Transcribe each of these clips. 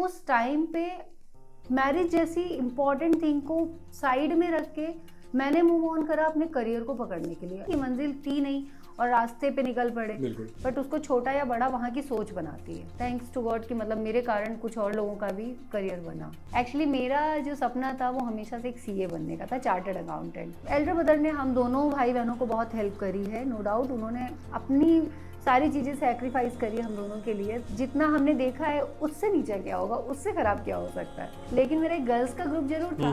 उस टाइम पे मैरिज जैसी इम्पोर्टेंट थिंग को साइड में रख के मैंने मूव ऑन करा अपने करियर को पकड़ने के लिए। ये मंजिल थी नहीं और रास्ते पे निकल पड़े, बट उसको छोटा या बड़ा वहाँ की सोच बनाती है। थैंक्स टू गॉड कि मतलब मेरे कारण कुछ और लोगों का भी करियर बना। एक्चुअली मेरा जो सपना था वो हमेशा से एक सीए बनने का था, चार्टर्ड अकाउंटेंट। एल्डर ब्रदर ने हम दोनों भाई बहनों को बहुत हेल्प करी है, नो डाउट। उन्होंने अपनी सारी चीज़ें सैक्रिफाइस करी हम दोनों के लिए। जितना हमने देखा है उससे नीचे क्या होगा, उससे खराब क्या हो सकता है। लेकिन मेरा एक गर्ल्स का ग्रुप जरूर था,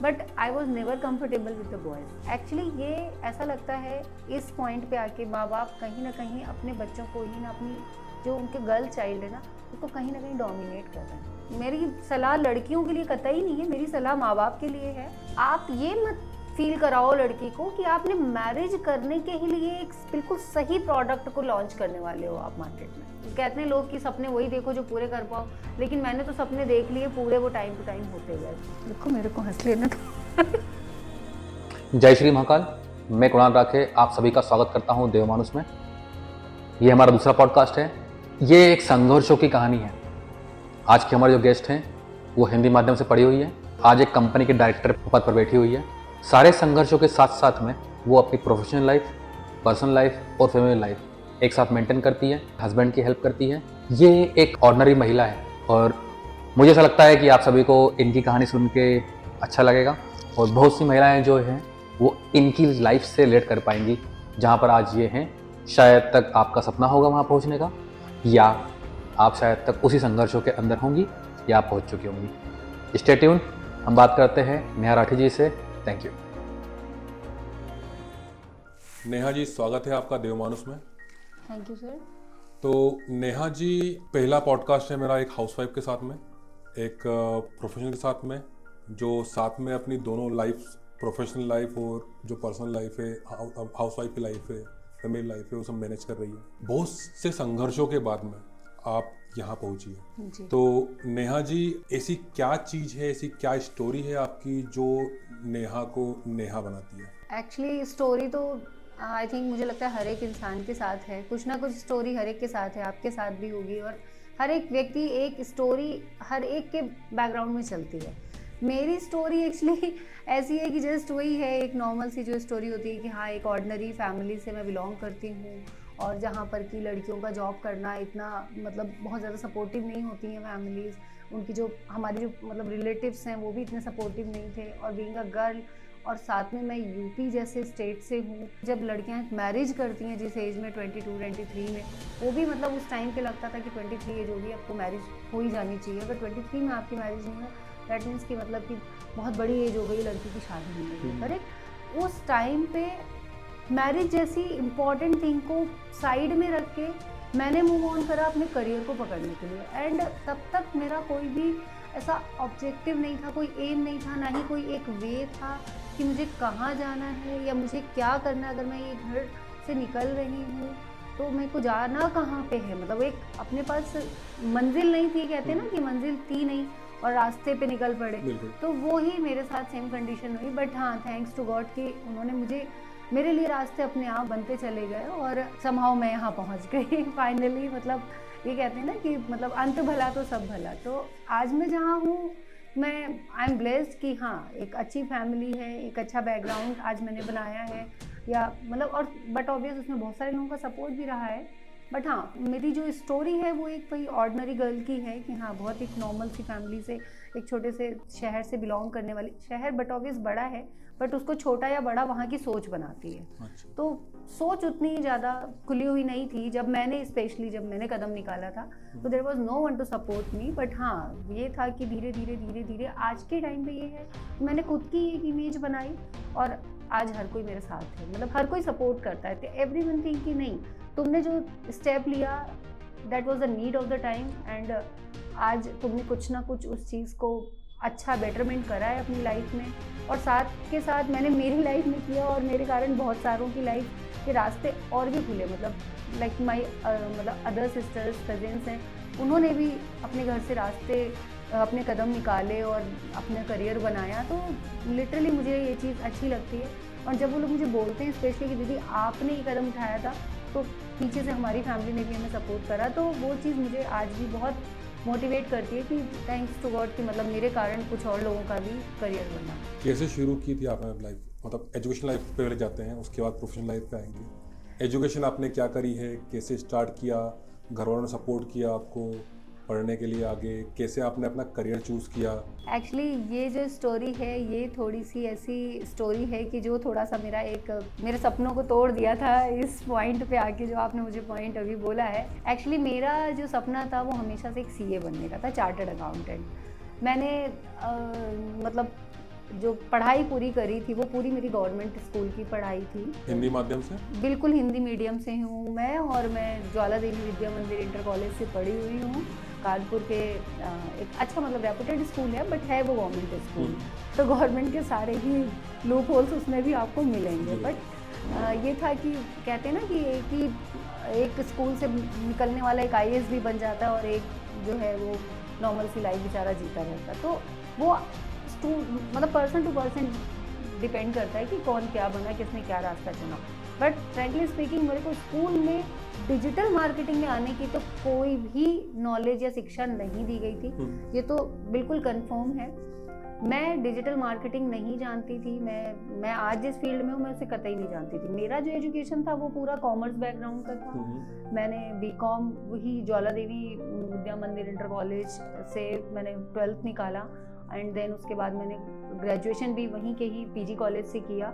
but I was never comfortable with the boys. Actually ये ऐसा लगता है इस पॉइंट पे आके माँ बाप कहीं ना कहीं अपने बच्चों को ही ना, अपनी जो उनके गर्ल चाइल्ड है ना, उसको कहीं ना कहीं डोमिनेट कर रहे हैं। मेरी सलाह लड़कियों के लिए कतई नहीं है, मेरी सलाह माँ बाप के लिए है। आप ये मत फील कराओ लड़की को कि आपने मैरिज करने के ही लिए एक बिल्कुल सही प्रोडक्ट को लॉन्च करने वाले हो आप मार्केट में। कहते हैं लोग कि सपने वही देखो जो पूरे कर पाओ, लेकिन मैंने तो सपने देख लिए पूरे, वो टाइम टू टाइम होते गए। देखो मेरे को हंस लेना तो जय श्री महाकाल। मैं कुणाल राखे आप सभी का स्वागत करता हूं देवमानुष में। ये हमारा दूसरा पॉडकास्ट है। ये एक संघर्षों की कहानी है। आज के हमारे जो गेस्ट हैं वो हिंदी माध्यम से पढ़ी हुई है, आज एक कंपनी के डायरेक्टर पद पर बैठी हुई है। सारे संघर्षों के साथ साथ में वो अपनी प्रोफेशनल लाइफ, पर्सनल लाइफ और फैमिली लाइफ एक साथ मेंटेन करती है, हस्बैंड की हेल्प करती है। ये एक ऑर्डिनरी महिला है और मुझे ऐसा लगता है कि आप सभी को इनकी कहानी सुन के अच्छा लगेगा और बहुत सी महिलाएं जो हैं वो इनकी लाइफ से रिलेट कर पाएंगी। जहाँ पर आज ये हैं, शायद तक आपका सपना होगा वहाँ पहुँचने का, या आप शायद तक उसी संघर्षों के अंदर होंगी या आप पहुँच चुकी होंगी। Stay tune. हम बात करते हैं नेहा राठी जी से। Thank you. नेहा जी, स्वागत है आपका देवमानुष में। Thank you sir. तो नेहा जी, पहला पॉडकास्ट है मेरा एक हाउसवाइफ के साथ में, एक प्रोफेशनल के साथ में, जो साथ में अपनी दोनों लाइफ, प्रोफेशनल लाइफ और जो पर्सनल लाइफ है, हाउसवाइफ की लाइफ है, फैमिली लाइफ है, वो सब मैनेज कर रही है। बहुत से संघर्षों के बाद में आप यहाँ पहुँची है। तो नेहा जी, ऐसी क्या चीज़ है, ऐसी क्या स्टोरी है आपकी जो नेहा को नेहा बनाती है? एक्चुअली स्टोरी तो आई थिंक मुझे लगता है हर एक इंसान के साथ है, कुछ ना कुछ स्टोरी हर एक के साथ है, आपके साथ भी होगी। और हर एक व्यक्ति एक स्टोरी हर एक के बैकग्राउंड में चलती है। मेरी स्टोरी एक्चुअली ऐसी है कि जस्ट वही है, एक नॉर्मल सी जो स्टोरी होती है कि हाँ, एक ऑर्डिनरी फैमिली से मैं बिलोंग करती हूँ और जहाँ पर कि लड़कियों का जॉब करना इतना मतलब बहुत ज़्यादा सपोर्टिव नहीं होती हैं फैमिलीज़। उनकी जो हमारी जो मतलब रिलेटिव्स हैं वो भी इतने सपोर्टिव नहीं थे। और बीइंग अ गर्ल, और साथ में मैं यूपी जैसे स्टेट से हूँ, जब लड़कियाँ मैरिज करती हैं जिस एज में 22-23 में, वो भी मतलब उस टाइम पे लगता था कि 23 एज होगी आपको मैरिज हो ही जानी चाहिए। अगर 23 में आपकी मैरिज नहीं हो, दैट मीन्स कि मतलब कि बहुत बड़ी एज हो गई लड़की की शादी नहीं होगी। करेक्ट। उस टाइम पे मैरिज जैसी इम्पॉर्टेंट थिंग को साइड में रख के मैंने मूव ऑन करा अपने करियर को पकड़ने के लिए। एंड तब तक मेरा कोई भी ऐसा ऑब्जेक्टिव नहीं था, कोई एम नहीं था, ना ही कोई एक वे था कि मुझे कहाँ जाना है या मुझे क्या करना है। अगर मैं ये घर से निकल रही हूँ तो मेरे को जाना कहाँ पे है, मतलब एक अपने पास मंजिल नहीं थी। कहते हैं ना कि मंजिल थी नहीं और रास्ते पे निकल पड़े, तो वो ही मेरे साथ सेम कंडीशन हुई। बट हाँ, थैंक्स टू गॉड कि उन्होंने मुझे, मेरे लिए रास्ते अपने आप बनते चले गए और समहाउ मैं यहाँ पहुँच गई फाइनली। मतलब ये कहते हैं ना कि मतलब अंत भला तो सब भला। तो आज मैं जहाँ हूँ, मैं आई एम ब्लेस्ड कि हाँ, एक अच्छी फैमिली है, एक अच्छा बैकग्राउंड आज मैंने बनाया है, या मतलब और बट ऑब्वियस उसमें बहुत सारे लोगों का सपोर्ट भी रहा है। बट हाँ, मेरी जो स्टोरी है वो एक वही ऑर्डिनरी गर्ल की है कि हाँ, बहुत एक नॉर्मल सी फैमिली से, एक छोटे से शहर से बिलोंग करने वाली। शहर बट ऑब्वियस बड़ा है, बट उसको छोटा या बड़ा वहाँ की सोच बनाती है। अच्छा। तो सोच उतनी ज़्यादा खुली हुई नहीं थी जब मैंने, स्पेशली जब मैंने कदम निकाला था, तो there was no one to support me. But हाँ, ये था कि धीरे धीरे आज के टाइम पे ये है, मैंने खुद की एक इमेज बनाई और आज हर कोई मेरे साथ है, मतलब हर कोई सपोर्ट करता है। एवरीवन थिंक कि नहीं, तुमने जो स्टेप लिया that was the need of the time, and आज तुमने कुछ ना कुछ उस चीज़ को अच्छा बेटरमेंट करा है अपनी लाइफ में। और साथ के साथ मैंने मेरी लाइफ में किया और मेरे कारण बहुत सारों की लाइफ के रास्ते और भी खुले। मतलब लाइक माई मतलब अदर सिस्टर्स, कजिन्स हैं, उन्होंने भी अपने घर से रास्ते, अपने कदम निकाले और अपना करियर बनाया। तो लिटरली मुझे ये चीज़ अच्छी लगती है। और जब वो लोग मुझे बोलते हैं स्पेशली कि दीदी आपने ये कदम उठाया था, तो पीछे से हमारी फैमिली ने भी हमें सपोर्ट करा, तो वो चीज़ मुझे आज भी बहुत मोटिवेट करती है कि थैंक्स टू गॉड कि मतलब मेरे कारण कुछ और लोगों का भी करियर बना। कैसे शुरू की थी आपने लाइफ, मतलब एजुकेशन लाइफ पे पहले जाते हैं, उसके बाद प्रोफेशनल लाइफ पे आएंगे। एजुकेशन आपने क्या करी है, कैसे स्टार्ट किया, घर वालों ने सपोर्ट किया आपको पढ़ने के लिए आगे, कैसे आपने अपना करियर चूज़ किया? एक्चुअली ये जो स्टोरी है ये थोड़ी सी ऐसी स्टोरी है कि जो थोड़ा सा मेरे सपनों को तोड़ दिया था इस पॉइंट पे आके, जो आपने मुझे पॉइंट अभी बोला है। एक्चुअली मेरा जो सपना था वो हमेशा से एक सीए बनने का था, चार्टर्ड अकाउंटेंट। मैंने मतलब जो पढ़ाई पूरी करी थी वो पूरी मेरी गवर्नमेंट स्कूल की पढ़ाई थी। हिंदी माध्यम से? बिल्कुल हिंदी मीडियम से हूँ मैं, और मैं ज्वाला देवी विद्या मंदिर इंटर कॉलेज से पढ़ी हुई हूँ। कानपुर के एक अच्छा मतलब रेपुटेड स्कूल है, बट है वो गवर्नमेंट स्कूल, तो गवर्नमेंट के सारे ही लूप होल्स उसमें भी आपको मिलेंगे। बट ये था कि कहते हैं ना कि एक स्कूल से निकलने वाला एक आईएएस भी बन जाता है और एक जो है वो नॉर्मल सी लाइफ बेचारा जीता रहता है। तो वो मतलब पर्सन टू पर्सन डिपेंड करता है कि कौन क्या बना, किसने क्या रास्ता चुना। बट फ्रेंकली स्पीकिंग मेरे को स्कूल में डिजिटल मार्केटिंग में आने की तो कोई भी नॉलेज या शिक्षा नहीं दी गई थी, ये तो बिल्कुल कंफर्म है। मैं डिजिटल मार्केटिंग नहीं जानती थी। मैं आज जिस फील्ड में हूँ मैं उसे कतई नहीं जानती थी। मेरा जो एजुकेशन था वो पूरा कॉमर्स बैकग्राउंड का था। मैंने बीकॉम वही ज्वाला देवी विद्या मंदिर इंटर कॉलेज से मैंने 12th निकाला, एंड देन उसके बाद मैंने ग्रेजुएशन भी वहीं के ही पीजी कॉलेज से किया।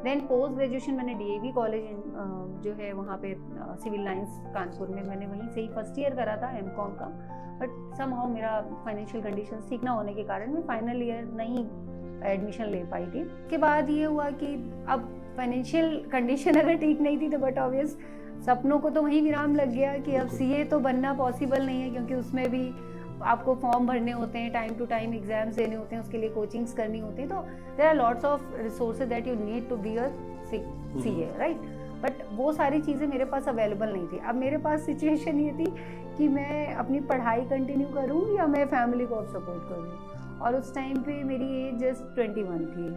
देन पोस्ट ग्रेजुएशन मैंने डीएवी कॉलेज जो है वहाँ पे सिविल लाइंस कानपुर में, मैंने वहीं से ही फर्स्ट ईयर करा था एमकॉम का। बट समहाउ मेरा फाइनेंशियल कंडीशन ठीक ना होने के कारण मैं फाइनल ईयर नहीं एडमिशन ले पाई थी। उसके बाद ये हुआ कि अब फाइनेंशियल कंडीशन अगर ठीक नहीं थी तो बट ऑब्वियस सपनों को तो वहीं विराम लग गया कि अब सीए तो बनना पॉसिबल नहीं है, क्योंकि उसमें भी आपको फॉर्म भरने होते हैं, टाइम टू टाइम एग्जाम्स देने होते हैं, उसके लिए कोचिंग्स करनी होती है। तो there are lots of resources that you need to be a CA, right. But वो सारी चीज़ें मेरे पास अवेलेबल नहीं थी। अब मेरे पास सिचुएशन ये थी कि मैं अपनी पढ़ाई कंटिन्यू करूँ या मैं फैमिली को सपोर्ट करूँ। और उस टाइम पे मेरी एज जस्ट 21 थी।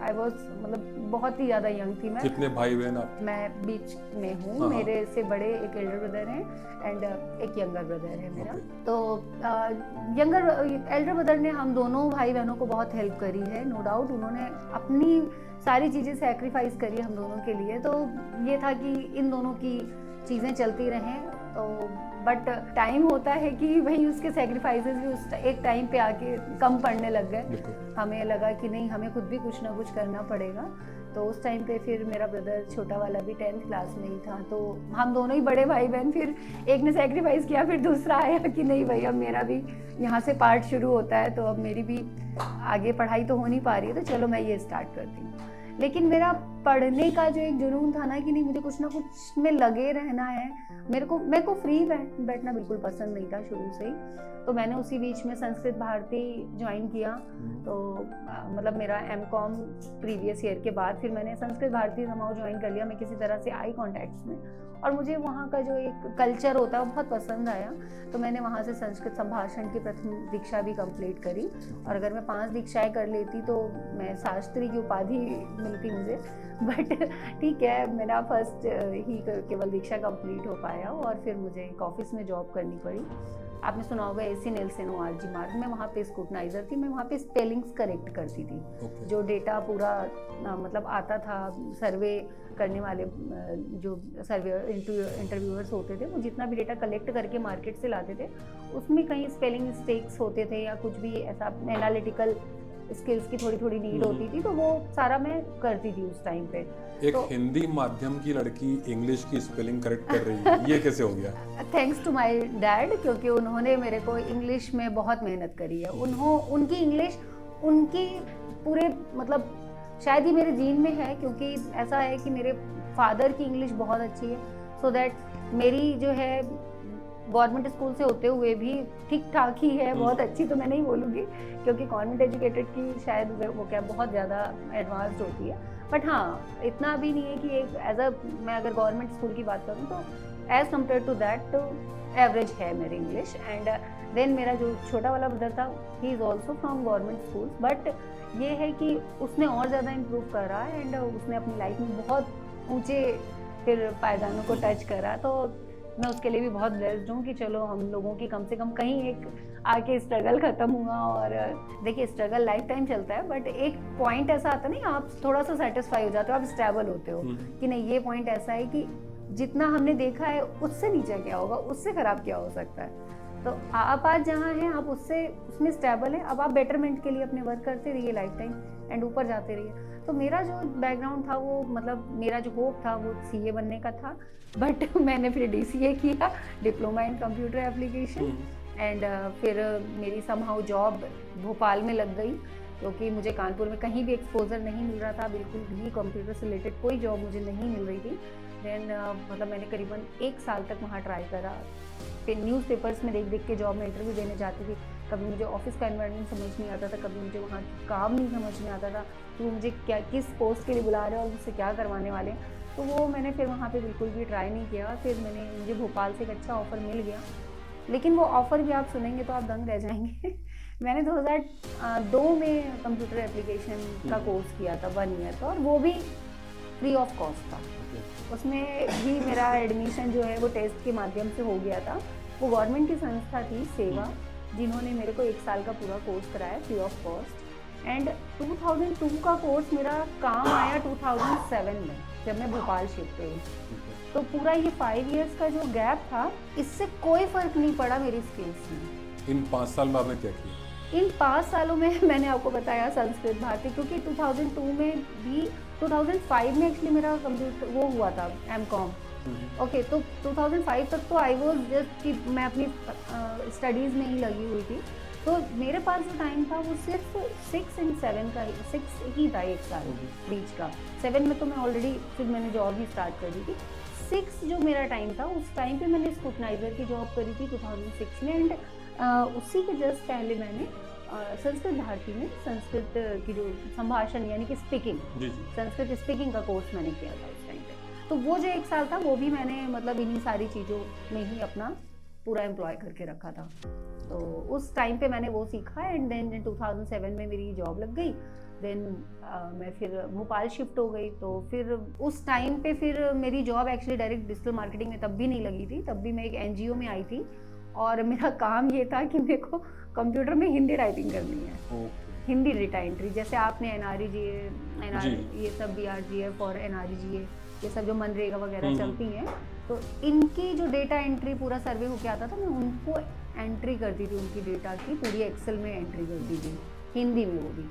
आई वॉज मतलब बहुत ही ज़्यादा यंग थी मैं। कितने भाई बहन आप? मैं बीच में हूँ, मेरे से बड़े एक एल्डर ब्रदर हैं एंड एक यंगर ब्रदर है मेरा। तो एल्डर ब्रदर ने हम दोनों भाई बहनों को बहुत हेल्प करी है, नो डाउट। उन्होंने अपनी सारी चीज़ें सेक्रीफाइस करी हम दोनों के लिए। तो ये था कि इन दोनों की चीज़ें चलती रहें। तो बट टाइम होता है कि भाई उसके सेक्रीफाइसेस भी उस एक टाइम पे आके कम पड़ने लग गए। हमें लगा कि नहीं, हमें खुद भी कुछ ना कुछ करना पड़ेगा। तो उस टाइम पे फिर मेरा ब्रदर छोटा वाला भी 10th क्लास में ही था, तो हम दोनों ही बड़े भाई बहन, फिर एक ने सेक्रीफाइस किया, फिर दूसरा आया कि नहीं भाई अब मेरा भी यहाँ से पार्ट शुरू होता है, तो अब मेरी भी आगे पढ़ाई तो हो नहीं पा रही है, तो चलो मैं ये स्टार्ट करती हूँ। लेकिन मेरा पढ़ने का जो एक जुनून था ना कि नहीं मुझे कुछ ना कुछ में लगे रहना है। मेरे को फ्री बैठना बिल्कुल पसंद नहीं था शुरू से ही। तो मैंने उसी बीच में संस्कृत भारती ज्वाइन किया। तो मतलब मेरा एमकॉम प्रीवियस ईयर के बाद फिर मैंने संस्कृत भारती समाओ ज्वाइन कर लिया। मैं किसी तरह से आई कॉन्टैक्ट्स में, और मुझे वहाँ का जो एक कल्चर होता है वो बहुत पसंद आया। तो मैंने वहाँ से संस्कृत संभाषण की प्रथम दीक्षा भी कंप्लीट करी, और अगर मैं 5 दीक्षाएं कर लेती तो मैं शास्त्री की उपाधि मिलती मुझे। बट ठीक है, मेरा फर्स्ट ही केवल दीक्षा कंप्लीट हो पाया, और फिर मुझे एक ऑफिस में जॉब करनी पड़ी। आपने सुना होगा एसी नेल्सन ओआरजी मार्ग में, वहाँ पे स्क्रूटनाइजर थी। मैं वहाँ पे स्पेलिंग्स करेक्ट करती थी। जो डेटा पूरा मतलब आता था, सर्वे करने वाले जो सर्वे इंटरव्यूअर्स होते थे, वो जितना भी डेटा कलेक्ट करके मार्केट से लाते थे, उसमें कहीं स्पेलिंग मिस्टेक्स होते थे या कुछ भी ऐसा एनालिटिकल स्किल्स की थोड़ी थोड़ी नीड होती थी, तो वो सारा मैं करती थी उस टाइम पे। एक तो हिंदी माध्यम की लड़की इंग्लिश की स्पेलिंग करेक्ट कर रही है, ये कैसे हो गया? थैंक्स टू माय डैड, क्योंकि उन्होंने मेरे को इंग्लिश में बहुत मेहनत करी है। उनकी इंग्लिश उनकी पूरे मतलब शायद ही मेरे जीन में है, क्योंकि ऐसा है कि मेरे फादर की इंग्लिश बहुत अच्छी है, सो दैट मेरी जो है गवर्नमेंट स्कूल से होते हुए भी ठीक ठाक ही है। बहुत अच्छी तो मैं नहीं बोलूँगी, क्योंकि गवर्नमेंट एजुकेटेड की शायद वो क्या बहुत ज़्यादा एडवांस्ड होती है। बट हाँ, इतना भी नहीं है कि एक मैं अगर गवर्नमेंट स्कूल की बात करूँ तो एज़ कम्पेयर टू दैट तो एवरेज है मेरी इंग्लिश। एंड देन मेरा जो छोटा वाला ब्रदर था, he is also from government school, but ये है कि उसने और ज़्यादा इम्प्रूव करा एंड उसने अपनी लाइफ में बहुत ऊँचे फिर पायदानों को टच करा। तो मैं उसके लिए भी बहुत ब्लेस्ड हूँ कि चलो हम लोगों की कम से कम कहीं एक आके स्ट्रगल खत्म हुआ। और देखिए स्ट्रगल लाइफ टाइम चलता है, बट एक पॉइंट ऐसा आता है ना, आप थोड़ा सा सेटिस्फाई हो जाते हो, आप स्टेबल होते हो कि नहीं ये पॉइंट ऐसा है कि जितना हमने देखा है उससे नीचे क्या होगा, उससे खराब क्या हो सकता है। तो आप आज जहाँ हैं आप उसमें स्टेबल है। अब आप बेटरमेंट के लिए अपने वर्क करते रहिए लाइफ टाइम एंड ऊपर जाते रहिए। तो मेरा जो बैकग्राउंड था वो मतलब मेरा जो होप था वो सीए बनने का था, बट मैंने फिर डीसीए किया, diploma in computer application. And फिर मेरी समहाउ जॉब भोपाल में लग गई, क्योंकि मुझे कानपुर में कहीं भी एक्सपोजर नहीं मिल रहा था, बिल्कुल भी कंप्यूटर से रिलेटेड कोई जॉब मुझे नहीं मिल रही थी। देन मतलब मैंने करीबन 1 साल तक वहाँ ट्राई करा। फिर न्यूज़पेपर्स में देख देख के जॉब में इंटरव्यू देने जाती थी। कभी मुझे ऑफिस का एनवायरनमेंट समझ नहीं आता था, कभी मुझे वहाँ काम नहीं समझ में आता था कि वो मुझे क्या किस पोस्ट के लिए बुला रहे हैं और मुझसे क्या करवाने वाले हैं। तो वो मैंने फिर वहाँ पे बिल्कुल भी ट्राई नहीं किया। फिर मुझे भोपाल से एक अच्छा ऑफ़र मिल गया, लेकिन वो ऑफ़र भी आप सुनेंगे तो आप दंग रह जाएंगे। मैंने 2002 में कंप्यूटर एप्लीकेशन का कोर्स किया था 1 ईयर का, और वो भी फ्री ऑफ कॉस्ट था। उसमें भी मेरा एडमिशन जो है वो टेस्ट के माध्यम से हो गया था। वो गवर्नमेंट की संस्था थी सेवा, जिन्होंने मेरे को 1 साल का पूरा कोर्स कराया फ्री ऑफ कॉस्ट। एंड 2002 का कोर्स मेरा काम आया 2007 में, जब मैं भोपाल शिफ्ट हुई। तो पूरा ये 5 इयर्स का जो गैप था, इससे कोई फ़र्क नहीं पड़ा मेरी स्किल्स में। इन 5 साल में आपने क्या किया? इन 5 सालों में मैंने आपको बताया संस्कृत भारती, क्योंकि 2002 में भी 2005 में एक्चुअली मेरा कंप्यूटर वो हुआ था M.Com। ओके, तो 2005 तक तो आई वॉज जस्ट कि मैं अपनी स्टडीज़ में ही लगी हुई थी। तो मेरे पास जो टाइम था वो सिर्फ 6 और 7 का 6 ही था, 1 साल बीच का। 7 में तो मैं ऑलरेडी फिर मैंने जॉब ही स्टार्ट कर दी थी। 6 जो मेरा टाइम था, उस टाइम पे मैंने स्क्रूटनाइजर की जॉब करी थी 2006 में। एंड उसी के जस्ट पहले मैंने संस्कृत भारती में संस्कृत की जो संभाषण यानी कि स्पीकिंग, संस्कृत स्पीकिंग का कोर्स मैंने किया था उस टाइम पे। तो वो जो 1 साल था वो भी मैंने मतलब इन्हीं सारी चीज़ों में ही अपना पूरा एम्प्लॉय करके रखा था। तो उस टाइम पे मैंने वो सीखा। एंड देन 2007 में मेरी जॉब लग गई। देन मैं फिर भोपाल शिफ्ट हो गई। तो फिर उस टाइम पे फिर मेरी job actually direct digital marketing में तब भी नहीं लगी थी। तब भी मैं एक NGO में आई थी, और मेरा काम ये था कि मेरे को कंप्यूटर में हिंदी टाइपिंग करनी है। हिंदी डेटा एंट्री, जैसे आपने NREGA ये सब BRGF और NREGA ये सब जो मनरेगा वगैरह चलती हैं, तो इनकी जो डेटा एंट्री पूरा सर्वे होके आता था, मैं उनको एंट्री करती थी, उनकी डेटा की पूरी एक्सेल में एंट्री करती थी, हिंदी में वो भी।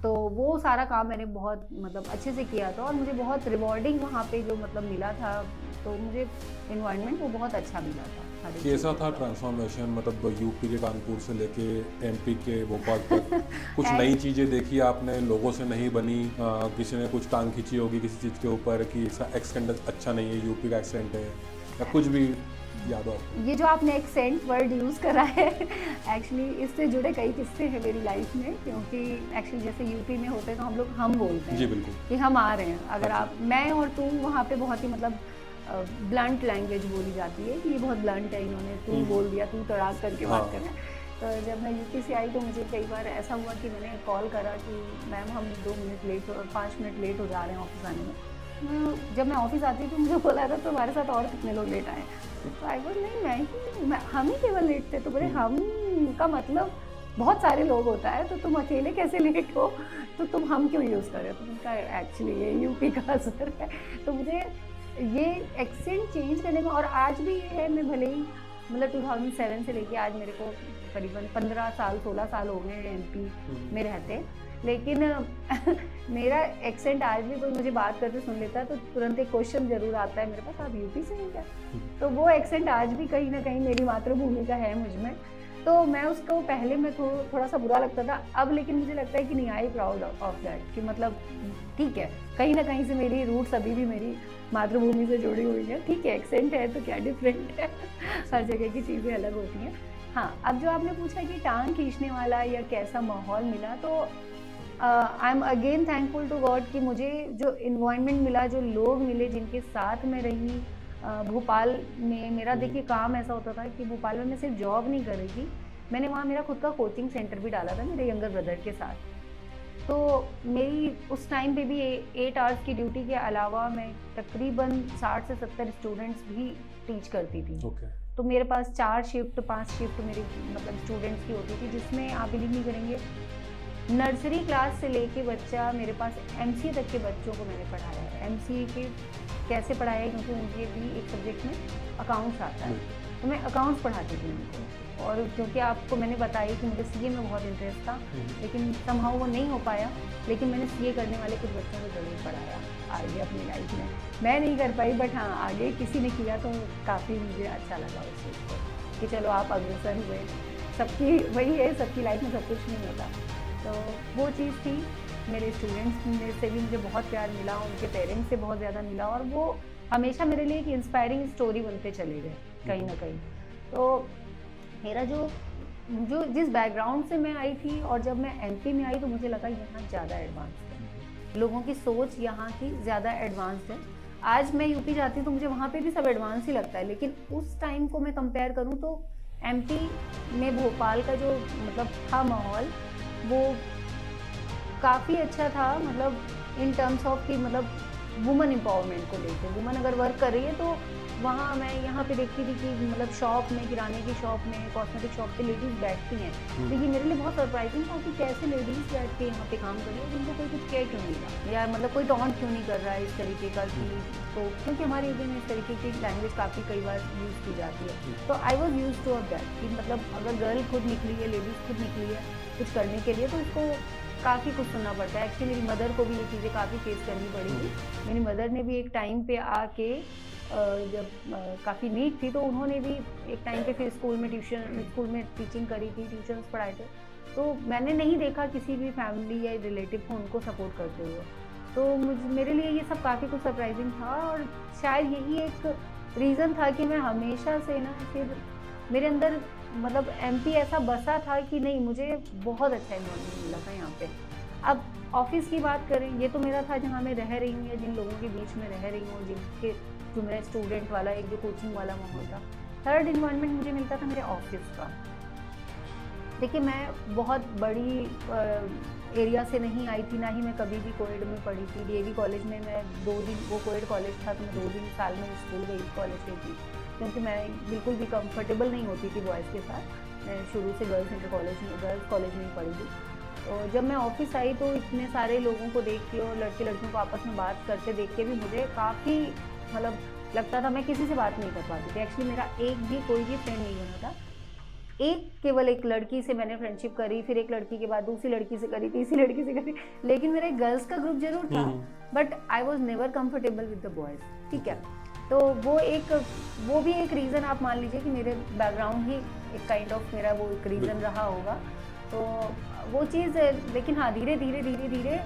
तो वो सारा काम मैंने बहुत मतलब अच्छे से किया था, और मुझे बहुत रिवॉर्डिंग वहाँ पे जो मतलब मिला था। तो मुझे इन्वायरमेंट वो बहुत अच्छा मिला था। कैसा था ट्रांसफॉर्मेशन, मतलब यूपी के कानपुर से लेके MP के भोपाल तक? कुछ नई चीज़ें देखी आपने, लोगों से नहीं बनी? किसी ने कुछ टांग खींची होगी किसी चीज़ के ऊपर कि इसका एक्सेंट अच्छा नहीं है, यूपी का एक्सेंट है, या कुछ भी याद हो? ये जो आपने एक्सेंट वर्ड यूज़ करा है, एक्चुअली इससे जुड़े कई किस्से हैं मेरी लाइफ में। क्योंकि एक्चुअली जैसे यूपी में होते हैं तो हम लोग हम बोलते हैं। जी बिल्कुल, कि हम आ रहे हैं। अगर आप मैं और तू, वहाँ पे बहुत ही मतलब ब्लंट लैंग्वेज बोली जाती है कि ये बहुत ब्लंट है, इन्होंने तू बोल दिया, तू तड़ाक करके बात कर रहे हैं। तो जब मैं यूपी से आई तो मुझे कई बार ऐसा हुआ कि मैंने कॉल करा कि मैम हम 2 मिनट लेट और 5 मिनट लेट हो जा रहे हैं ऑफिस आने में। जब मैं ऑफिस आती तो मुझे बोला था तुम्हारे साथ और कितने लोग लेट आए? तो आई बोल नहीं, हम ही केवल लेट थे। तो बोले हम का मतलब बहुत सारे लोग होता है, तो तुम अकेले कैसे लेट हो, तो तुम हम क्यों यूज़ कर रहे हो? तो उनका एक्चुअली ये यूपी का असर है। तो मुझे ये एक्सेंट चेंज करने में, और आज भी ये है, मैं भले ही मतलब 2007 से लेके आज मेरे को करीबन 15 साल 16 साल हो गए MP में रहते, लेकिन मेरा एक्सेंट आज भी कोई मुझे बात करते सुन लेता है तो तुरंत एक क्वेश्चन जरूर आता है मेरे पास, आप यूपी से हैं क्या? तो वो एक्सेंट आज भी कहीं ना कहीं मेरी मातृभूमि का है मुझ में। तो मैं उसको पहले में थोड़ा सा बुरा लगता था, अब लेकिन मुझे लगता है कि नहीं, आई प्राउड ऑफ दैट, कि मतलब ठीक है, कहीं ना कहीं से मेरी रूट्स अभी भी मेरी मातृभूमि से जुड़ी हुई है। ठीक है, एक्सेंट है तो क्या डिफरेंट है, हर जगह की चीज़ें अलग होती हैं। हाँ, अब जो आपने पूछा कि टांग खींचने वाला या कैसा माहौल मिला, तो I am again thankful to God कि मुझे जो इन्वायरमेंट मिला, जो लोग मिले जिनके साथ मैं रही। भोपाल में मेरा देखिए काम ऐसा होता था कि भोपाल में मैं सिर्फ जॉब नहीं कर रही थी, मैंने वहाँ मेरा खुद का कोचिंग सेंटर भी डाला था मेरे यंगर ब्रदर के साथ। तो मेरी उस टाइम पे भी 8 आवर्स की ड्यूटी के अलावा मैं तकरीबन 60 से 70 स्टूडेंट्स भी टीच करती थी। तो मेरे पास 4 शिफ्ट 5 शिफ्ट मेरी मतलब स्टूडेंट्स की होती थी, जिसमें आप बिलीव नहीं करेंगे, नर्सरी क्लास से लेके बच्चा मेरे पास एमसीए तक के बच्चों को मैंने पढ़ाया है। एमसीए के कैसे पढ़ाया है, क्योंकि मुझे भी एक सब्जेक्ट में अकाउंट्स आता है, तो मैं अकाउंट्स पढ़ाती थी उनको। और क्योंकि आपको मैंने बताया कि मुझे सीए में बहुत इंटरेस्ट था, लेकिन समहाउ वो नहीं हो पाया, लेकिन मैंने सीए करने वाले कुछ बच्चों को ज़रूर पढ़ाया आगे अपनी लाइफ में। मैं नहीं कर पाई, बट हाँ आगे किसी ने किया तो काफ़ी मुझे अच्छा लगा उस चीज़ को, कि चलो आप अग्रसर हुए। सबकी वही है, सबकी लाइफ में सब कुछ नहीं होता। तो वो चीज़ थी। मेरे स्टूडेंट्स में से भी मुझे बहुत प्यार मिला, उनके पेरेंट्स से बहुत ज़्यादा मिला, और वो हमेशा मेरे लिए एक इंस्पायरिंग स्टोरी बनते चले गए कहीं ना कहीं। तो मेरा जो जिस बैकग्राउंड से मैं आई थी, और जब मैं एमपी में आई तो मुझे लगा यहाँ ज़्यादा एडवांस है, लोगों की सोच यहाँ की ज़्यादा एडवांस है। आज मैं यूपी जाती हूँ तो मुझे वहाँ पे भी सब एडवांस ही लगता है, लेकिन उस टाइम को मैं कंपेयर करूँ तो एमपी में भोपाल का जो मतलब था माहौल, वो काफ़ी अच्छा था, मतलब इन टर्म्स ऑफ कि मतलब वुमेन एम्पावरमेंट को लेकर, वुमेन अगर वर्क कर रही है तो वहाँ मैं यहाँ पे देखती थी कि मतलब शॉप में, किराने की शॉप में, कॉस्मेटिक शॉप पे लेडीज़ बैठती हैं। तो ये मेरे लिए बहुत सरप्राइजिंग था कि कैसे लेडीज़ बैठ के यहाँ पे काम कर रही है, जिनको कोई कुछ कह क्यों नहीं रहा, या मतलब कोई टॉन्ट क्यों नहीं कर रहा है इस तरीके का कि, तो क्योंकि हमारे एरिया में इस तरीके की लैंग्वेज काफ़ी कई बार यूज़ की जाती है। तो I was use two of that कि मतलब अगर गर्ल खुद निकली है, लेडीज़ खुद निकली है कुछ करने के लिए, तो उसको काफ़ी कुछ सुनना पड़ता है। एक्चुअली मेरी मदर को भी ये चीज़ें काफ़ी फेस करनी पड़ी थी। मेरी मदर ने भी एक टाइम पे आके जब काफ़ी वीक थी, तो उन्होंने भी एक टाइम पे फिर स्कूल में टीचिंग करी थी, ट्यूशन्स पढ़ाए थे। तो मैंने नहीं देखा किसी भी फैमिली या रिलेटिव को उनको सपोर्ट करते हुए। तो मेरे लिए ये सब काफ़ी कुछ सरप्राइजिंग था, और शायद यही एक रीज़न था कि मैं हमेशा से ना, फिर मेरे अंदर मतलब एमपी ऐसा बसा था कि नहीं, मुझे बहुत अच्छा एनवायरनमेंट मिला था यहाँ पे। अब ऑफिस की बात करें, ये तो मेरा था जहाँ मैं रह रही हूँ या जिन लोगों के बीच में रह रही हूँ, जिनके जो मेरा स्टूडेंट वाला एक जो कोचिंग वाला माहौल था। थर्ड एनवायरनमेंट मुझे मिलता था मेरे ऑफिस का। देखिए, मैं बहुत बड़ी एरिया से नहीं आई थी, ना ही मैं कभी भी कोएड में पढ़ी थी। डीएवी कॉलेज में मैं 2 दिन, वो कोएड कॉलेज था, तो मैं 2 दिन साल में स्कूल गई, कॉलेज गई थी, क्योंकि मैं बिल्कुल भी कंफर्टेबल नहीं होती थी बॉयज़ के साथ। मैं शुरू से गर्ल्स कॉलेज में ही पढ़ी थी। तो जब मैं ऑफिस आई तो इतने सारे लोगों को देख के और लड़के लड़कियों को आपस में बात करते देख के भी मुझे काफ़ी मतलब लगता था, मैं किसी से बात नहीं कर पाती थी। एक्चुअली मेरा कोई भी फ्रेंड नहीं बना था। केवल एक लड़की से मैंने फ्रेंडशिप करी, फिर एक लड़की के बाद दूसरी लड़की से करी, तीसरी लड़की से करी, लेकिन मेरा एक गर्ल्स का ग्रुप जरूर था, but I was never comfortable with the boys. ठीक है, तो वो भी एक रीज़न आप मान लीजिए कि मेरे बैकग्राउंड ही एक काइंड ऑफ मेरा वो एक रीज़न रहा होगा। तो वो चीज़, लेकिन हाँ धीरे धीरे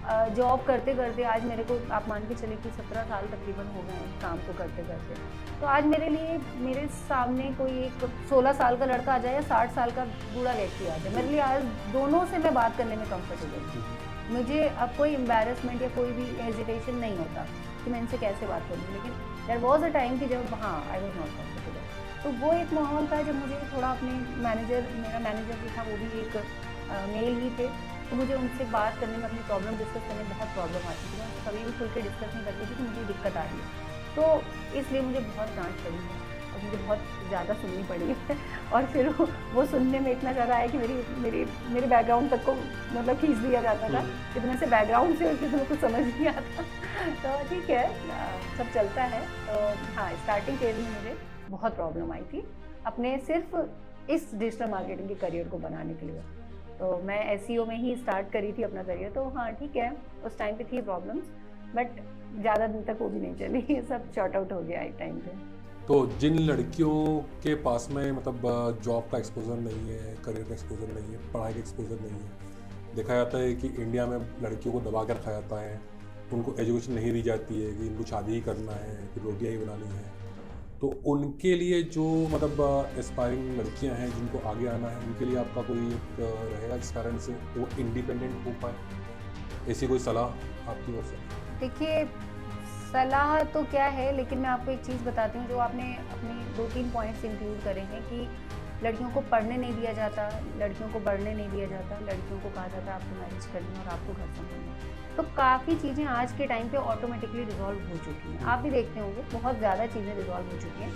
जॉब करते करते आज मेरे को आप मान के चले कि 17 साल तकरीबन हो गए हैं काम को करते करते। तो आज मेरे सामने कोई एक 16 साल का लड़का आ जाए या 60 साल का बूढ़ा व्यक्ति आ जाए, मेरे लिए आज दोनों से मैं बात करने में कंफर्टेबल हूँ। मुझे अब कोई एम्बैरेसमेंट या कोई भी हेजिटेशन नहीं होता कि मैं इनसे कैसे बात करूँ। लेकिन देयर वॉज अ टाइम कि जब हाँ आई वॉज नॉट कंफर्टेबल। तो वो एक माहौल था जब मुझे थोड़ा अपने मेरा मैनेजर भी था, वो भी एक मेल ही थे, तो मुझे उनसे बात करने में, अपनी प्रॉब्लम डिस्कस करने में बहुत प्रॉब्लम आती थी। मैं कभी भी खुल के डिस्कस नहीं करती थी कि मुझे दिक्कत आ रही है, तो इसलिए मुझे बहुत डांट पड़ी है और मुझे बहुत ज़्यादा सुननी पड़ी है। और फिर वो सुनने में इतना ज़्यादा आया कि मेरे बैकग्राउंड तक को मतलब खींच दिया जाता था, इतने से बैकग्राउंड से किसी को कुछ समझ नहीं आता। तो ठीक है, सब चलता है। तो हाँ, स्टार्टिंग फेज में मुझे बहुत प्रॉब्लम आई थी अपने सिर्फ इस डिजिटल मार्केटिंग के करियर को बनाने के लिए। तो मैं एसईओ में ही स्टार्ट करी थी अपना करियर। तो हाँ ठीक है, उस टाइम पे थी प्रॉब्लम्स, बट ज़्यादा दिन तक वो भी नहीं चली, सब शॉर्ट आउट हो गया एक टाइम पे। तो जिन लड़कियों के पास में मतलब जॉब का एक्सपोजर नहीं है, करियर का एक्सपोजर नहीं है, पढ़ाई का एक्सपोजर नहीं है, देखा जाता है कि इंडिया में लड़कियों को दबा कर रखा जाता है, उनको एजुकेशन नहीं दी जाती है कि इनको शादी ही करना है, फिर रोटियाँ ही बनानी है। तो उनके लिए जो मतलब एस्पायरिंग लड़कियां हैं जिनको आगे आना है, उनके लिए आपका कोई एक रहेगा जिस कारण से वो इंडिपेंडेंट हो पाए, ऐसी कोई सलाह आपकी ओर से? देखिए, सलाह तो क्या है, लेकिन मैं आपको एक चीज़ बताती हूँ जो आपने अपने 2-3 पॉइंट्स इंक्लूड करे हैं कि लड़कियों को पढ़ने नहीं दिया जाता, लड़कियों को बढ़ने नहीं दिया जाता, लड़कियों को कहा जाता है आपको मैरिज करनी है और आपको घर संभालना है। तो काफ़ी चीज़ें आज के टाइम पे ऑटोमेटिकली रिजॉल्व हो चुकी हैं। आप भी देखते होंगे बहुत ज़्यादा चीज़ें रिजॉल्व हो चुकी हैं।